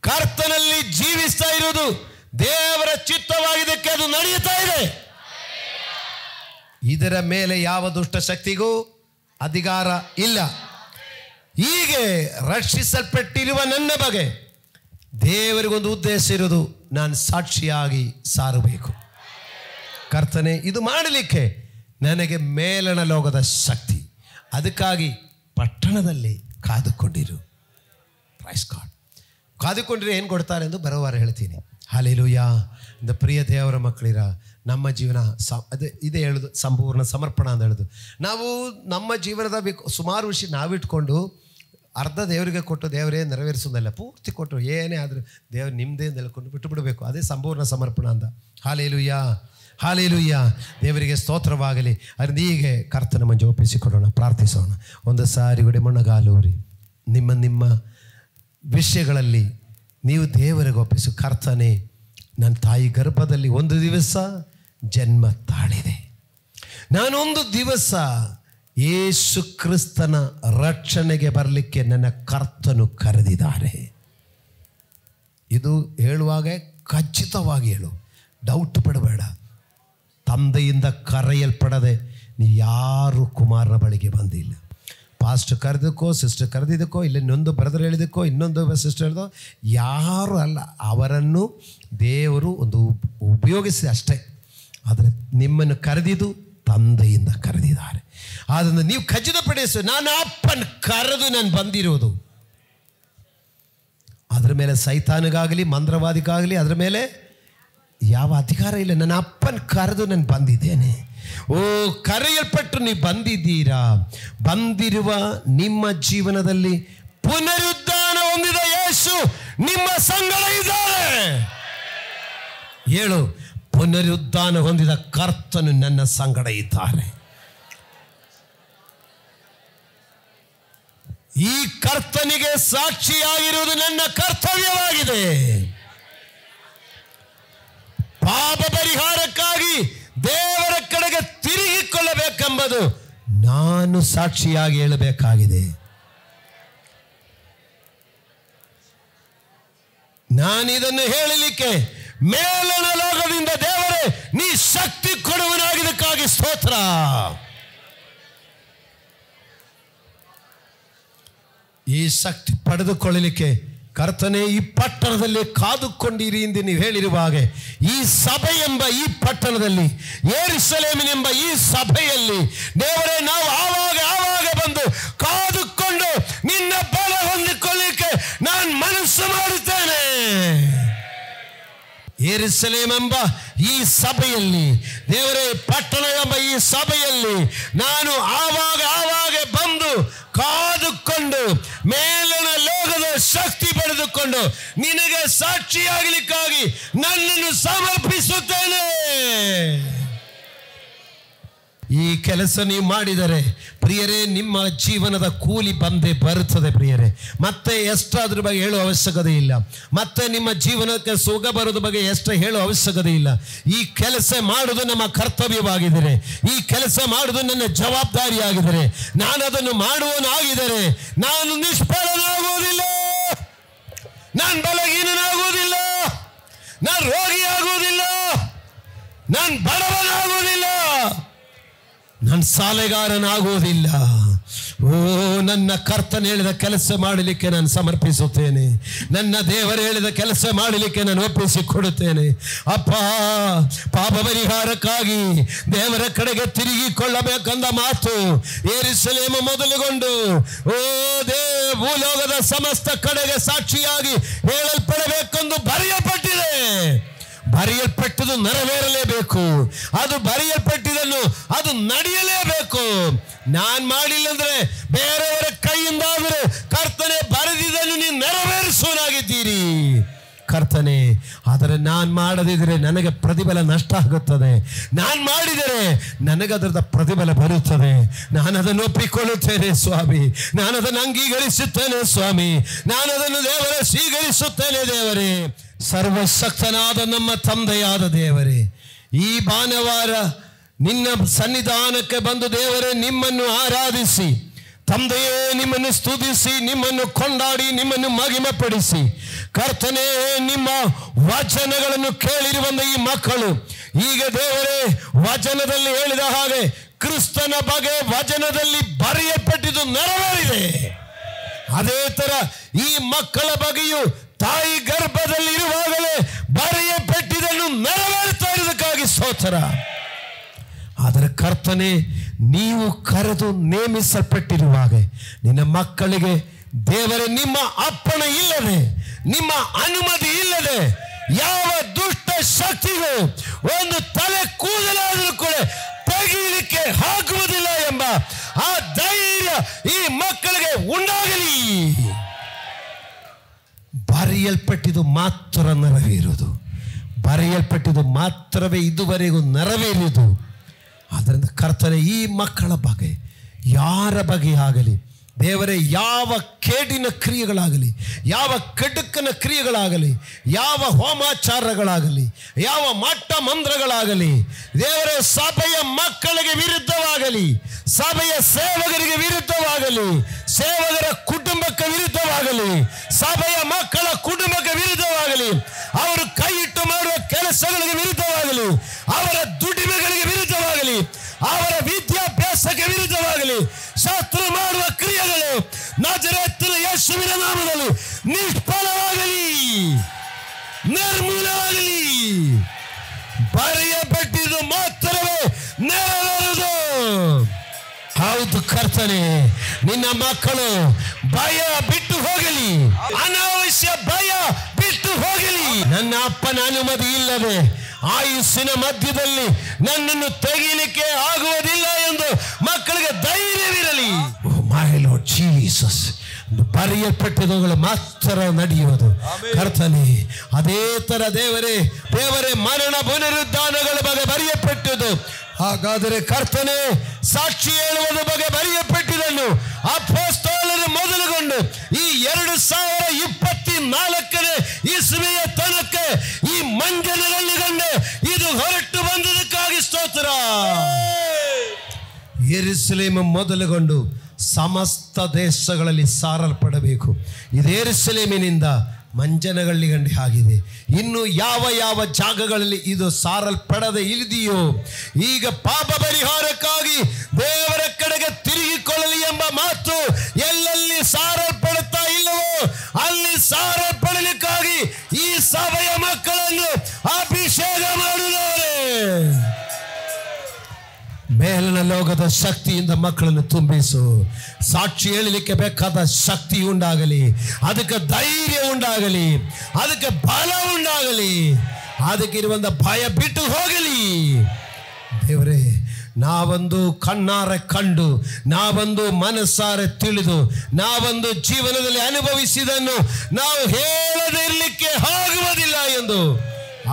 ಕರ್ತನಲ್ಲಿ ಜೀವಿಸ್ತಾ ಇರುವುದು ದೇವರ ಚಿತ್ತವಾಗಿದ್ದಕ್ಕೆ ಅದು ನಡೆಯುತ್ತಾ ಇದೆ. ಇದರ ಮೇಲೆ ಯಾವ ದುಷ್ಟ ಶಕ್ತಿಗೂ ಅಧಿಕಾರ ಇಲ್ಲ. ಹೀಗೆ ರಕ್ಷಿಸಲ್ಪಟ್ಟಿರುವ ನನ್ನ ಬಗ್ಗೆ ದೇವರಿಗೊಂದು ಉದ್ದೇಶ ಇರೋದು, ನಾನು ಸಾಕ್ಷಿಯಾಗಿ ಸಾರಬೇಕು. ಕರ್ತನೆ, ಇದು ಮಾಡಲಿಕ್ಕೆ ನನಗೆ ಮೇಲಣ ಲೋಕದ ಶಕ್ತಿ, ಅದಕ್ಕಾಗಿ ಪಟ್ಟಣದಲ್ಲಿ ಕಾದುಕೊಂಡಿರು. Praise God. ಕಾದುಕೊಂಡ್ರೆ ಏನು ಕೊಡ್ತಾರೆ ಎಂದು ಬರೋವಾರ ಹೇಳ್ತೀನಿ. ಹಾಲೇಲೂಯ. ಇಂದ ಪ್ರಿಯ ದೇವರ ಮಕ್ಕಳಿರ, ನಮ್ಮ ಜೀವನ ಇದೇ ಹೇಳೋದು ಸಂಪೂರ್ಣ ಸಮರ್ಪಣ ಅಂತ ಹೇಳೋದು. ನಾವು ನಮ್ಮ ಜೀವನದ ಸುಮಾರು ವಿಷಯ ನಾವಿಟ್ಕೊಂಡು ಅರ್ಧ ದೇವರಿಗೆ ಕೊಟ್ಟು ದೇವರೇ ನೆರವೇರಿಸೋದಲ್ಲ, ಪೂರ್ತಿ ಕೊಟ್ಟು ಏನೇ ಆದರೂ ದೇವರು ನಿಮ್ಮದೇ ಅಂತ ಹೇಳ್ಕೊಂಡು ಬಿಟ್ಟು ಬಿಡಬೇಕು. ಅದೇ ಸಂಪೂರ್ಣ ಸಮರ್ಪಣ ಅಂತ. Hallelujah, hallelujah. ದೇವರಿಗೆ ಸ್ತೋತ್ರವಾಗಲಿ. ಅದರಿಂದ ಹೀಗೆ ಕರ್ತನ ಮಂಜು ಒಪ್ಪಿಸಿಕೊಡೋಣ, ಪ್ರಾರ್ಥಿಸೋಣ. ಒಂದು ಸಾರಿ ಗುಡಿ ಮೊಣ್ಣಗಾಲೂರಿ ನಿಮ್ಮ ವಿಷಯಗಳಲ್ಲಿ ನೀವು ದೇವರಿಗೆ ಒಪ್ಪಿಸು. ಕರ್ತನೆ, ನನ್ನ ತಾಯಿ ಗರ್ಭದಲ್ಲಿ ಒಂದು ದಿವಸ ಜನ್ಮ ತಾಳಿದೆ, ನಾನೊಂದು ದಿವಸ ಯೇಸು ಕ್ರಿಸ್ತನ ರಕ್ಷಣೆಗೆ ಬರಲಿಕ್ಕೆ ನನ್ನ ಕರ್ತನು ಕರೆದಿದ್ದಾರೆ. ಇದು ಹೇಳುವಾಗ ಖಚಿತವಾಗಿ ಹೇಳು, ಡೌಟ್ ಪಡಬೇಡ. ತಂದೆಯಿಂದ ಕರೆಯಲ್ಪಡದೆ ನೀ ಯಾರು ಕುಮಾರನ ಬಳಿಗೆ ಬಂದಿಲ್ಲ. ಪಾಸ್ಟ್ ಕರೆದಕ್ಕೋ, ಸಿಸ್ಟರ್ ಕರೆದಿದ್ದಕ್ಕೋ, ಇಲ್ಲ ಇನ್ನೊಂದು ಬ್ರದರ್ ಹೇಳಿದಕ್ಕೋ, ಇನ್ನೊಂದು ಸಿಸ್ಟರ್ ಹೇಳಿದೋ ಯಾರು ಅಲ್ಲ. ಅವರನ್ನು ದೇವರು ಒಂದು ಉಪಯೋಗಿಸಿ ಅಷ್ಟೇ. ಆದರೆ ನಿಮ್ಮನ್ನು ಕರೆದಿದ್ದು ತಂದೆಯಿಂದ ಕರೆದಿದ್ದಾರೆ. ಆದ್ದರಿಂದ ನೀವು ಖಚಿತಪಡಿಸು, ನಾನು ಅಪ್ಪನ ಕರೆದು ನಾನು ಬಂದಿರೋದು. ಅದರ ಮೇಲೆ ಸೈತಾನಿಗಾಗಲಿ ಮಂತ್ರವಾದಿಗಾಗಲಿ ಅದರ ಮೇಲೆ ಯಾವ ಅಧಿಕಾರ ಇಲ್ಲ. ನನ್ನ ಅಪ್ಪನ ಕರೆದು ನಾನು ಬಂದಿದ್ದೇನೆ. ಓ, ಕರೆಯಲ್ಪಟ್ಟು ನೀವು ಬಂದಿದ್ದೀರಾ. ಬಂದಿರುವ ನಿಮ್ಮ ಜೀವನದಲ್ಲಿ ಪುನರುದ್ಧಾನ ಹೊಂದಿದ ಯೇಸು ನಿಮ್ಮ ಸಂಗಡ ಇದ್ದಾರೆ. ಹೇಳು, ಪುನರುದ್ಧಾನ ಹೊಂದಿದ ಕರ್ತನು ನನ್ನ ಸಂಗಡ ಇದ್ದಾರೆ. ಈ ಕರ್ತನಿಗೆ ಸಾಕ್ಷಿಯಾಗಿರುವುದು ನನ್ನ ಕರ್ತವ್ಯವಾಗಿದೆ. ಪಾಪ ಪರಿಹಾರಕ್ಕಾಗಿ ದೇವರ ಕಡೆಗೆ ತಿರುಗಿಕೊಳ್ಳಬೇಕೆಂಬುದು ನಾನು ಸಾಕ್ಷಿಯಾಗಿ ಹೇಳಬೇಕಾಗಿದೆ. ನಾನಿದನ್ನು ಹೇಳಲಿಕ್ಕೆ ಮೇಲಣ ಲೋಕದಿಂದ ದೇವರೇ ನೀ ಶಕ್ತಿ ಕೊಡುವನಾಗಿದ್ದಕ್ಕಾಗಿ ಸ್ತೋತ್ರ. ಈ ಶಕ್ತಿ ಪಡೆದುಕೊಳ್ಳಲಿಕ್ಕೆ ಕರ್ತನೆ ಈ ಪಟ್ಟಣದಲ್ಲಿ ಕಾದುಕೊಂಡಿರಿ ಎಂದು ನೀವು ಹೇಳಿರುವ ಹಾಗೆ ಈ ಸಭೆ ಎಂಬ ಈ ಪಟ್ಟಣದಲ್ಲಿ, ಯೆರೂಸಲೇಮಿನೆಂಬ ಈ ಸಭೆಯಲ್ಲಿ ದೇವರೇ ನಾವು ಆವಾಗ ಬಂದು ಕಾದುಕೊಂಡು ನಿನ್ನ ಬಲ ಹೊಂದಿಕೊಳ್ಳಲಿಕ್ಕೆ ನಾನು ಮನಸ್ಸು ಮಾಡುತ್ತೇನೆ. ಯೆರೂಸಲೇಮ್ ಎಂಬ ಈ ಸಭೆಯಲ್ಲಿ ದೇವರೇ, ಪಟ್ಟಣ ಎಂಬ ಈ ಸಭೆಯಲ್ಲಿ ನಾನು ಆವಾಗ ಬಂದು ಕಾದುಕೊಂಡು ಮೇಲಿನ ಲೋಕದ ಶಕ್ತಿ ಪಡೆದುಕೊಂಡು ನಿನಗೆ ಸಾಕ್ಷಿಯಾಗಲಿಕ್ಕಾಗಿ ನನ್ನನ್ನು ಸಮರ್ಪಿಸುತ್ತೇನೆ. ಈ ಕೆಲಸ ನೀವು ಮಾಡಿದರೆ ಪ್ರಿಯರೇ, ನಿಮ್ಮ ಜೀವನದ ಕೂಲಿ ಬಂದೇ ಬರುತ್ತದೆ ಪ್ರಿಯರೇ. ಮತ್ತೆ ಎಷ್ಟು ಅದ್ರ ಬಗ್ಗೆ ಹೇಳುವ ಅವಶ್ಯಕತೆ ಇಲ್ಲ. ಮತ್ತೆ ನಿಮ್ಮ ಜೀವನಕ್ಕೆ ಸುಖ ಬರೋದ್ರ ಬಗ್ಗೆ ಎಷ್ಟು ಹೇಳುವ ಅವಶ್ಯಕತೆ ಇಲ್ಲ. ಈ ಕೆಲಸ ಮಾಡುವುದು ನಮ್ಮ ಕರ್ತವ್ಯವಾಗಿದ್ದರೆ, ಈ ಕೆಲಸ ಮಾಡುವುದು ನನ್ನ ಜವಾಬ್ದಾರಿಯಾಗಿದ್ದರೆ, ನಾನು ಅದನ್ನು ಮಾಡುವನಾಗಿದ್ದರೆ ನಾನು ನಿಷ್ಫಲನಾಗುವುದಿಲ್ಲ. ನಾನು ಬಲಹೀನನಾಗುವುದಿಲ್ಲ, ನಾನು ರೋಗಿಯಾಗುವುದಿಲ್ಲ, ನಾನು ಬಡವನಾಗುವುದಿಲ್ಲ, ನಾನು ಸಾಲೆಗಾರನಾಗುವುದಿಲ್ಲ. ಓ, ನನ್ನ ಕರ್ತನ ಹೇಳಿದ ಕೆಲಸ ಮಾಡಲಿಕ್ಕೆ ನಾನು ಸಮರ್ಪಿಸುತ್ತೇನೆ. ನನ್ನ ದೇವರು ಹೇಳಿದ ಕೆಲಸ ಮಾಡಲಿಕ್ಕೆ ನಾನು ಒಪ್ಪಿಸಿಕೊಡುತ್ತೇನೆ. ಅಪ್ಪ, ಪಾಪ ಪರಿಹಾರಕ್ಕಾಗಿ ದೇವರ ಕಡೆಗೆ ತಿರುಗಿಕೊಳ್ಳಬೇಕಂದ ಮಾತು ಯೆರೂಸಲೇಮ್ ಮೊದಲುಗೊಂಡು ಭೂಲೋಕದ ಸಮಸ್ತ ಕಡೆಗೆ ಸಾಕ್ಷಿಯಾಗಿ ಹೇಳಲ್ಪಡಬೇಕೆಂದು ಬರೆಯಲ್ಪಟ್ಟಿದೆ. ಬರೆಯಲ್ಪಟ್ಟದು ನೆರವೇರಲೇಬೇಕು. ಅದು ಬರೆಯಲ್ಪಟ್ಟಿದ್ದನ್ನು ಅದು ನಡೆಯಲೇಬೇಕು. ನಾನು ಮಾಡಿಲ್ಲ ಅಂದ್ರೆ ಬೇರೆಯವರ ಕೈಯಿಂದಾದರೂ ಕರ್ತನೆ ಬರೆದಿದ್ದನ್ನು ನೀವು ನೆರವೇರಿಸುವನಾಗಿದ್ದೀರಿ ಕರ್ತನೆ. ಆದರೆ ನಾನು ಮಾಡದಿದ್ರೆ ನನಗೆ ಪ್ರತಿಫಲ ನಷ್ಟ ಆಗುತ್ತದೆ. ನಾನು ಮಾಡಿದರೆ ನನಗದರದ ಪ್ರತಿಫಲ ಬರುತ್ತದೆ. ನಾನು ಅದನ್ನು ಒಪ್ಪಿಕೊಳ್ಳುತ್ತೇನೆ ಸ್ವಾಮಿ. ನಾನು ಅದನ್ನು ಅಂಗೀಕರಿಸುತ್ತೇನೆ ಸ್ವಾಮಿ. ನಾನು ಅದನ್ನು ದೇವರೇ ಸ್ವೀಕರಿಸುತ್ತೇನೆ. ದೇವರೇ, ಸರ್ವಶಕ್ತನಾದ ನಮ್ಮ ತಂದೆಯಾದ ದೇವರೇ, ಈ ಭಾನುವಾರ ನಿನ್ನ ಸನ್ನಿಧಾನಕ್ಕೆ ಬಂದು ದೇವರೇ ನಿಮ್ಮನ್ನು ಆರಾಧಿಸಿ, ತಂದೆಯೇ ನಿಮ್ಮನ್ನು ಸ್ತುತಿಸಿ, ನಿಮ್ಮನ್ನು ಕೊಂಡಾಡಿ, ನಿಮ್ಮನ್ನು ಮಹಿಮೆಪಡಿಸಿ, ಕರ್ತನೇ ನಿಮ್ಮ ವಚನಗಳನ್ನು ಕೇಳಿರುವಂತ ಈ ಮಕ್ಕಳು ಈಗ ದೇವರೇ ವಚನದಲ್ಲಿ ಹೇಳಿದ ಹಾಗೆ ಕ್ರಿಸ್ತನ ಬಗ್ಗೆ ವಚನದಲ್ಲಿ ಬರೆಯಲ್ಪಟ್ಟಿದ್ದು ನೆರವೇರಿದೆ. ಅದೇ ತರ ಈ ಮಕ್ಕಳ ಬಗ್ಗೆಯೂ ತಾಯಿ ಗರ್ಭದಲ್ಲಿ ಇರುವಾಗಲೇ ಬರೆಯಲ್ಪಟ್ಟಿದ್ದನ್ನು ನೆರವೇರ್ತಾ ಇರುವುದಕ್ಕಾಗಿ ಸ್ತೋತ್ರ. ಆದರೆ ಕರ್ತನೆ, ನೀವು ಕರೆದು ನೇಮಿಸಲ್ಪಟ್ಟಿರುವಾಗ ನಿನ್ನ ಮಕ್ಕಳಿಗೆ ದೇವರೇ ನಿಮ್ಮ ಅಪ್ಪಣೆ ಇಲ್ಲದೆ, ನಿಮ್ಮ ಅನುಮತಿ ಇಲ್ಲದೆ ಯಾವ ದುಷ್ಟ ಶಕ್ತಿಗೂ ಒಂದು ತಲೆ ಕೂದಲಾದರೂ ಕೂಡ ತೆಗೀಲಿಕ್ಕೆ ಹಾಕುವುದಿಲ್ಲ ಎಂಬ ಆ ಧೈರ್ಯ ಈ ಮಕ್ಕಳಿಗೆ ಉಂಟಾಗಲಿ. ಬರೆಯಲ್ಪಟ್ಟಿದ್ದು ಮಾತ್ರ ನೆರವೇರುವುದು, ಬರೆಯಲ್ಪಟ್ಟಿದ್ದು ಮಾತ್ರವೇ ಇದುವರೆಗೂ ನೆರವೇರಿದು. ಆದ್ದರಿಂದ ಕರ್ತನೆ, ಈ ಮಕ್ಕಳ ಬಗ್ಗೆ ಯಾರ ಬಗ್ಗೆ ಆಗಲಿ ದೇವರೇ, ಯಾವ ಕೇಡಿನ ಕ್ರಿಯೆಗಳಾಗಲಿ, ಯಾವ ಕೆಡುಕನ ಕ್ರಿಯೆಗಳಾಗಲಿ, ಯಾವ ಹೋಮಾಚಾರಗಳಾಗಲಿ, ಯಾವ ಮಟ್ಟ ಮಂತ್ರಗಳಾಗಲಿ ದೇವರೇ, ಸಭೆಯ ಮಕ್ಕಳಿಗೆ ವಿರುದ್ಧವಾಗಲಿ, ಸಭೆಯ ಸೇವಕರಿಗೆ ವಿರುದ್ಧವಾಗಲಿ, ಸೇವಕರ ಕುಟುಂಬಕ್ಕೆ ವಿರುದ್ಧವಾಗಲಿ, ಸಭೆಯ ಮಕ್ಕಳ ಕುಟುಂಬಕ್ಕೆ ವಿರುದ್ಧವಾಗಲಿ, ಅವರು ಕೈ ಇಟ್ಟು ಮಾಡುವ ಕೆಲಸಗಳಿಗೆ ವಿರುದ್ಧವಾಗಲಿ, ಅವರ ದುಡಿಮೆಗಳಿಗೆ ವಿರುದ್ಧವಾಗಲಿ, ಅವರ ವಿದ್ಯಾಭ್ಯಾಸಕ್ಕೆ ವಿರುದ್ಧವಾಗಲಿ, ಶತ್ರು ಮಾಡುವ ಕ್ರಿಯೆಗಳು ನಜರೇತಿನ ಯೇಸುವಿನ ನಾಮದಲ್ಲಿ ನಿಷ್ಫಲವಾಗಲಿ, ನಿರ್ಮೂಲವಾಗಲಿ. ಬರೆಯಲ್ಪಟ್ಟಿದ್ದು ಮಾತ್ರವೇ ನೆರವೇರುವುದು. ಹೌದು ಕರ್ತನೆ, ನಿನ್ನ ಮಕ್ಕಳು ಭಯ ಬಿಟ್ಟು ಹೋಗಲಿ, ಅನಾವಶ್ಯ ಭಯ ಬಿಟ್ಟು ಹೋಗಲಿ. ನನ್ನ ಅಪ್ಪನ ಅನುಮತಿ ಇಲ್ಲದೆ ಆಯುಸ್ಸಿನ ಮಧ್ಯದಲ್ಲಿ ನನ್ನನ್ನು ತೆಗೀಲಿಕ್ಕೆ ಆಗುವುದಿಲ್ಲ ಎಂದು ಮಕ್ಕಳಿಗೆ ಧೈರ್ಯವಿರಲಿ. ಮೈ ಲಾರ್ಡ್ ಜೀಸಸ್, ಬರೆಯಲ್ಪಟ್ಟವುಗಳು ಮಾತ್ರ ನಡೆಯುವುದು ಕರ್ತನೆ. ಅದೇ ತರ ದೇವರೇ, ಮರಣ ಪುನರುದ್ಧಾನಗಳ ಬಗ್ಗೆ ಬರೆಯಲ್ಪಟ್ಟದು. ಹಾಗಾದರೆ ಕರ್ತನೆ, ಸಾಕ್ಷಿ ಹೇಳುವುದ ಬಗ್ಗೆ ಬರೆಯಲ್ಪಟ್ಟಿದ್ದನ್ನು ಅಪೊಸ್ತಲರು ಮೊದಲುಗೊಂಡು ಈ 2024ನೇ ಇಸ್ವಿಯ ತನಕ ಈ ಮಂಜನಲ್ಲಿ ಕಂಡು ಇದು ಹೊರಟು ಬಂದದಕ್ಕಾಗಿ ಸ್ತೋತ್ರ. ಯೆರೂಸಲೇಮ್ ಮೊದಲುಗೊಂಡು ಸಮಸ್ತ ದೇಶಗಳಲ್ಲಿ ಸಾರಲ್ಪಡಬೇಕು. ಇದು ಯೆರೂಸಲೇಮಿನಿಂದ ಮಂಜನಗಳ್ಳಿ ಗಂಡಿ ಆಗಿದೆ. ಇನ್ನು ಯಾವ ಯಾವ ಜಾಗಗಳಲ್ಲಿ ಇದು ಸಾರಲ್ಪಡದೆ ಇಳಿದೆಯೋ ಈಗ ಪಾಪ ಪರಿಹಾರಕ್ಕಾಗಿ ದೇವರ ಕಡೆಗೆ ತಿರುಗಿಕೊಳ್ಳಲಿ ಎಂಬ ಮಾತು ಎಲ್ಲೆಲ್ಲಿ ಸಾರಲ್ಪಡುತ್ತಾ ಇಲ್ಲವೋ ಅಲ್ಲಿ ಸಾರಲ್ಪಡಲಿಕ್ಕಾಗಿ ಈ ಸಭೆಯ ಮಕ್ಕಳನ್ನು ಅಭಿಷೇಕ ಮಾಡುತ್ತಾರೆ. ಮೇಲಿನ ಲೋಕದ ಶಕ್ತಿಯಿಂದ ಮಕ್ಕಳನ್ನು ತುಂಬಿಸು. ಸಾಕ್ಷಿ ಹೇಳಲಿಕ್ಕೆ ಬೇಕಾದ ಶಕ್ತಿ ಉಂಟಾಗಲಿ, ಅದಕ್ಕೆ ಧೈರ್ಯ ಉಂಟಾಗಲಿ, ಅದಕ್ಕೆ ಬಲ ಉಂಟಾಗಲಿ, ಅದಕ್ಕಿರುವಂಥ ಭಯ ಬಿಟ್ಟು ಹೋಗಲಿ. ದೇವರೇ, ನಾವೊಂದು ಕಣ್ಣಾರೆ ಕಂಡು, ನಾವೊಂದು ಮನಸ್ಸಾರೆ ತಿಳಿದು, ನಾವೊಂದು ಜೀವನದಲ್ಲಿ ಅನುಭವಿಸಿದನ್ನು ನಾವು ಹೇಳದೇ ಇರಲಿಕ್ಕೆ ಆಗುವುದಿಲ್ಲ ಎಂದು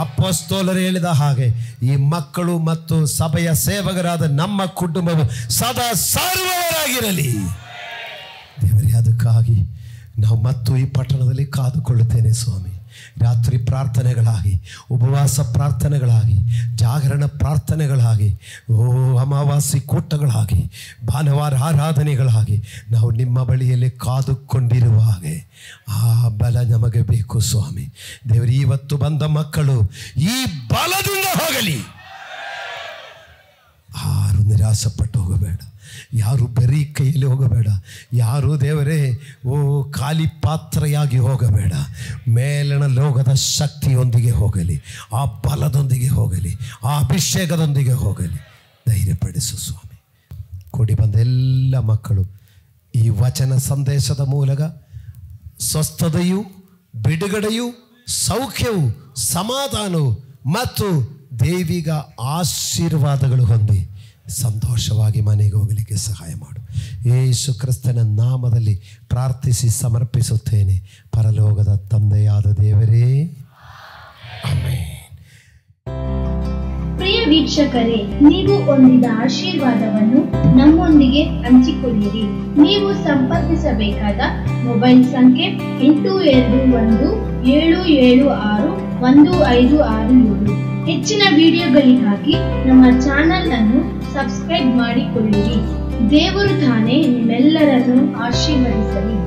ಅಪೊಸ್ತಲರು ಹೇಳಿದ ಹಾಗೆ ಈ ಮಕ್ಕಳು ಮತ್ತು ಸಭೆಯ ಸೇವಕರಾದ ನಮ್ಮ ಕುಟುಂಬವು ಸದಾ ಸರ್ವರಾಗಿರಲಿ. ದೇವರೇ, ಅದಕ್ಕಾಗಿ ನಾವು ಮತ್ತು ಈ ಪಟ್ಟಣದಲ್ಲಿ ಕಾದುಕೊಳ್ಳುತ್ತೇನೆ ಸ್ವಾಮಿ. ರಾತ್ರಿ ಪ್ರಾರ್ಥನೆಗಳಾಗಿ, ಉಪವಾಸ ಪ್ರಾರ್ಥನೆಗಳಾಗಿ, ಜಾಗರಣ ಪ್ರಾರ್ಥನೆಗಳಾಗಿ, ಅಮಾವಾಸ್ಯೆ ಕೂಟಗಳಾಗಿ, ಭಾನುವಾರ ಆರಾಧನೆಗಳಾಗಿ ನಾವು ನಿಮ್ಮ ಬಳಿಯಲ್ಲಿ ಕಾದುಕೊಂಡಿರುವ ಹಾಗೆ ಆ ಬಲ ನಮಗೆ ಬೇಕು ಸ್ವಾಮಿ. ದೇವರು, ಇವತ್ತು ಬಂದ ಮಕ್ಕಳು ಈ ಬಲದಿಂದ ಹೋಗಲಿ. ಯಾರು ನಿರಾಸೆಪಟ್ಟು ಹೋಗಬೇಡ, ಯಾರು ಬರೀ ಕೈಯಲ್ಲಿ ಹೋಗಬೇಡ, ಯಾರು ದೇವರೇ ಖಾಲಿ ಪಾತ್ರೆಯಾಗಿ ಹೋಗಬೇಡ. ಮೇಲಣ ಲೋಕದ ಶಕ್ತಿಯೊಂದಿಗೆ ಹೋಗಲಿ, ಆ ಬಲದೊಂದಿಗೆ ಹೋಗಲಿ, ಆ ಅಭಿಷೇಕದೊಂದಿಗೆ ಹೋಗಲಿ. ಧೈರ್ಯಪಡಿಸು ಸ್ವಾಮಿ. ಕೂಡಿ ಬಂದ ಎಲ್ಲ ಮಕ್ಕಳು ಈ ವಚನ ಸಂದೇಶದ ಮೂಲಕ ಸ್ವಸ್ಥತೆಯು, ಬಿಡುಗಡೆಯು, ಸೌಖ್ಯವು, ಸಮಾಧಾನವು ಮತ್ತು ದೇವಿಗ ಆಶೀರ್ವಾದಗಳು ಹೊಂದಿ ಸಂತೋಷವಾಗಿ ಮನೆಗೆ ಹೋಗಲಿಕ್ಕೆ ಸಹಾಯ ಮಾಡು. ಯೇಸು ಕ್ರಿಸ್ತನ ನಾಮದಲ್ಲಿ ಪ್ರಾರ್ಥಿಸಿ ಸಮರ್ಪಿಸುತ್ತೇನೆ. ಪರಲೋಕದ ತಂದೆಯಾದ ದೇವರೇ, ಆಮೆನ್. ಪ್ರಿಯ ವೀಕ್ಷಕರೇ, ನೀವು ಹೊಂದಿದ ಆಶೀರ್ವಾದವನ್ನು ನಮ್ಮೊಂದಿಗೆ ಹಂಚಿಕೊಳ್ಳಿರಿ. ನೀವು ಸಂಪರ್ಕಿಸಬೇಕಾದ ಮೊಬೈಲ್ ಸಂಖ್ಯೆ 8217761567. ಹೆಚ್ಚಿನ ವಿಡಿಯೋಗಳಿಗಾಗಿ ನಮ್ಮ ಚಾನೆಲ್ ಅನ್ನು ಸಬ್ಸ್ಕ್ರೈಬ್ ಮಾಡಿಕೊಳ್ಳಿರಿ. ದೇವರು ತಾನೇ ನಿಮ್ಮೆಲ್ಲರನ್ನು ಆಶೀರ್ವದಿಸಲಿ.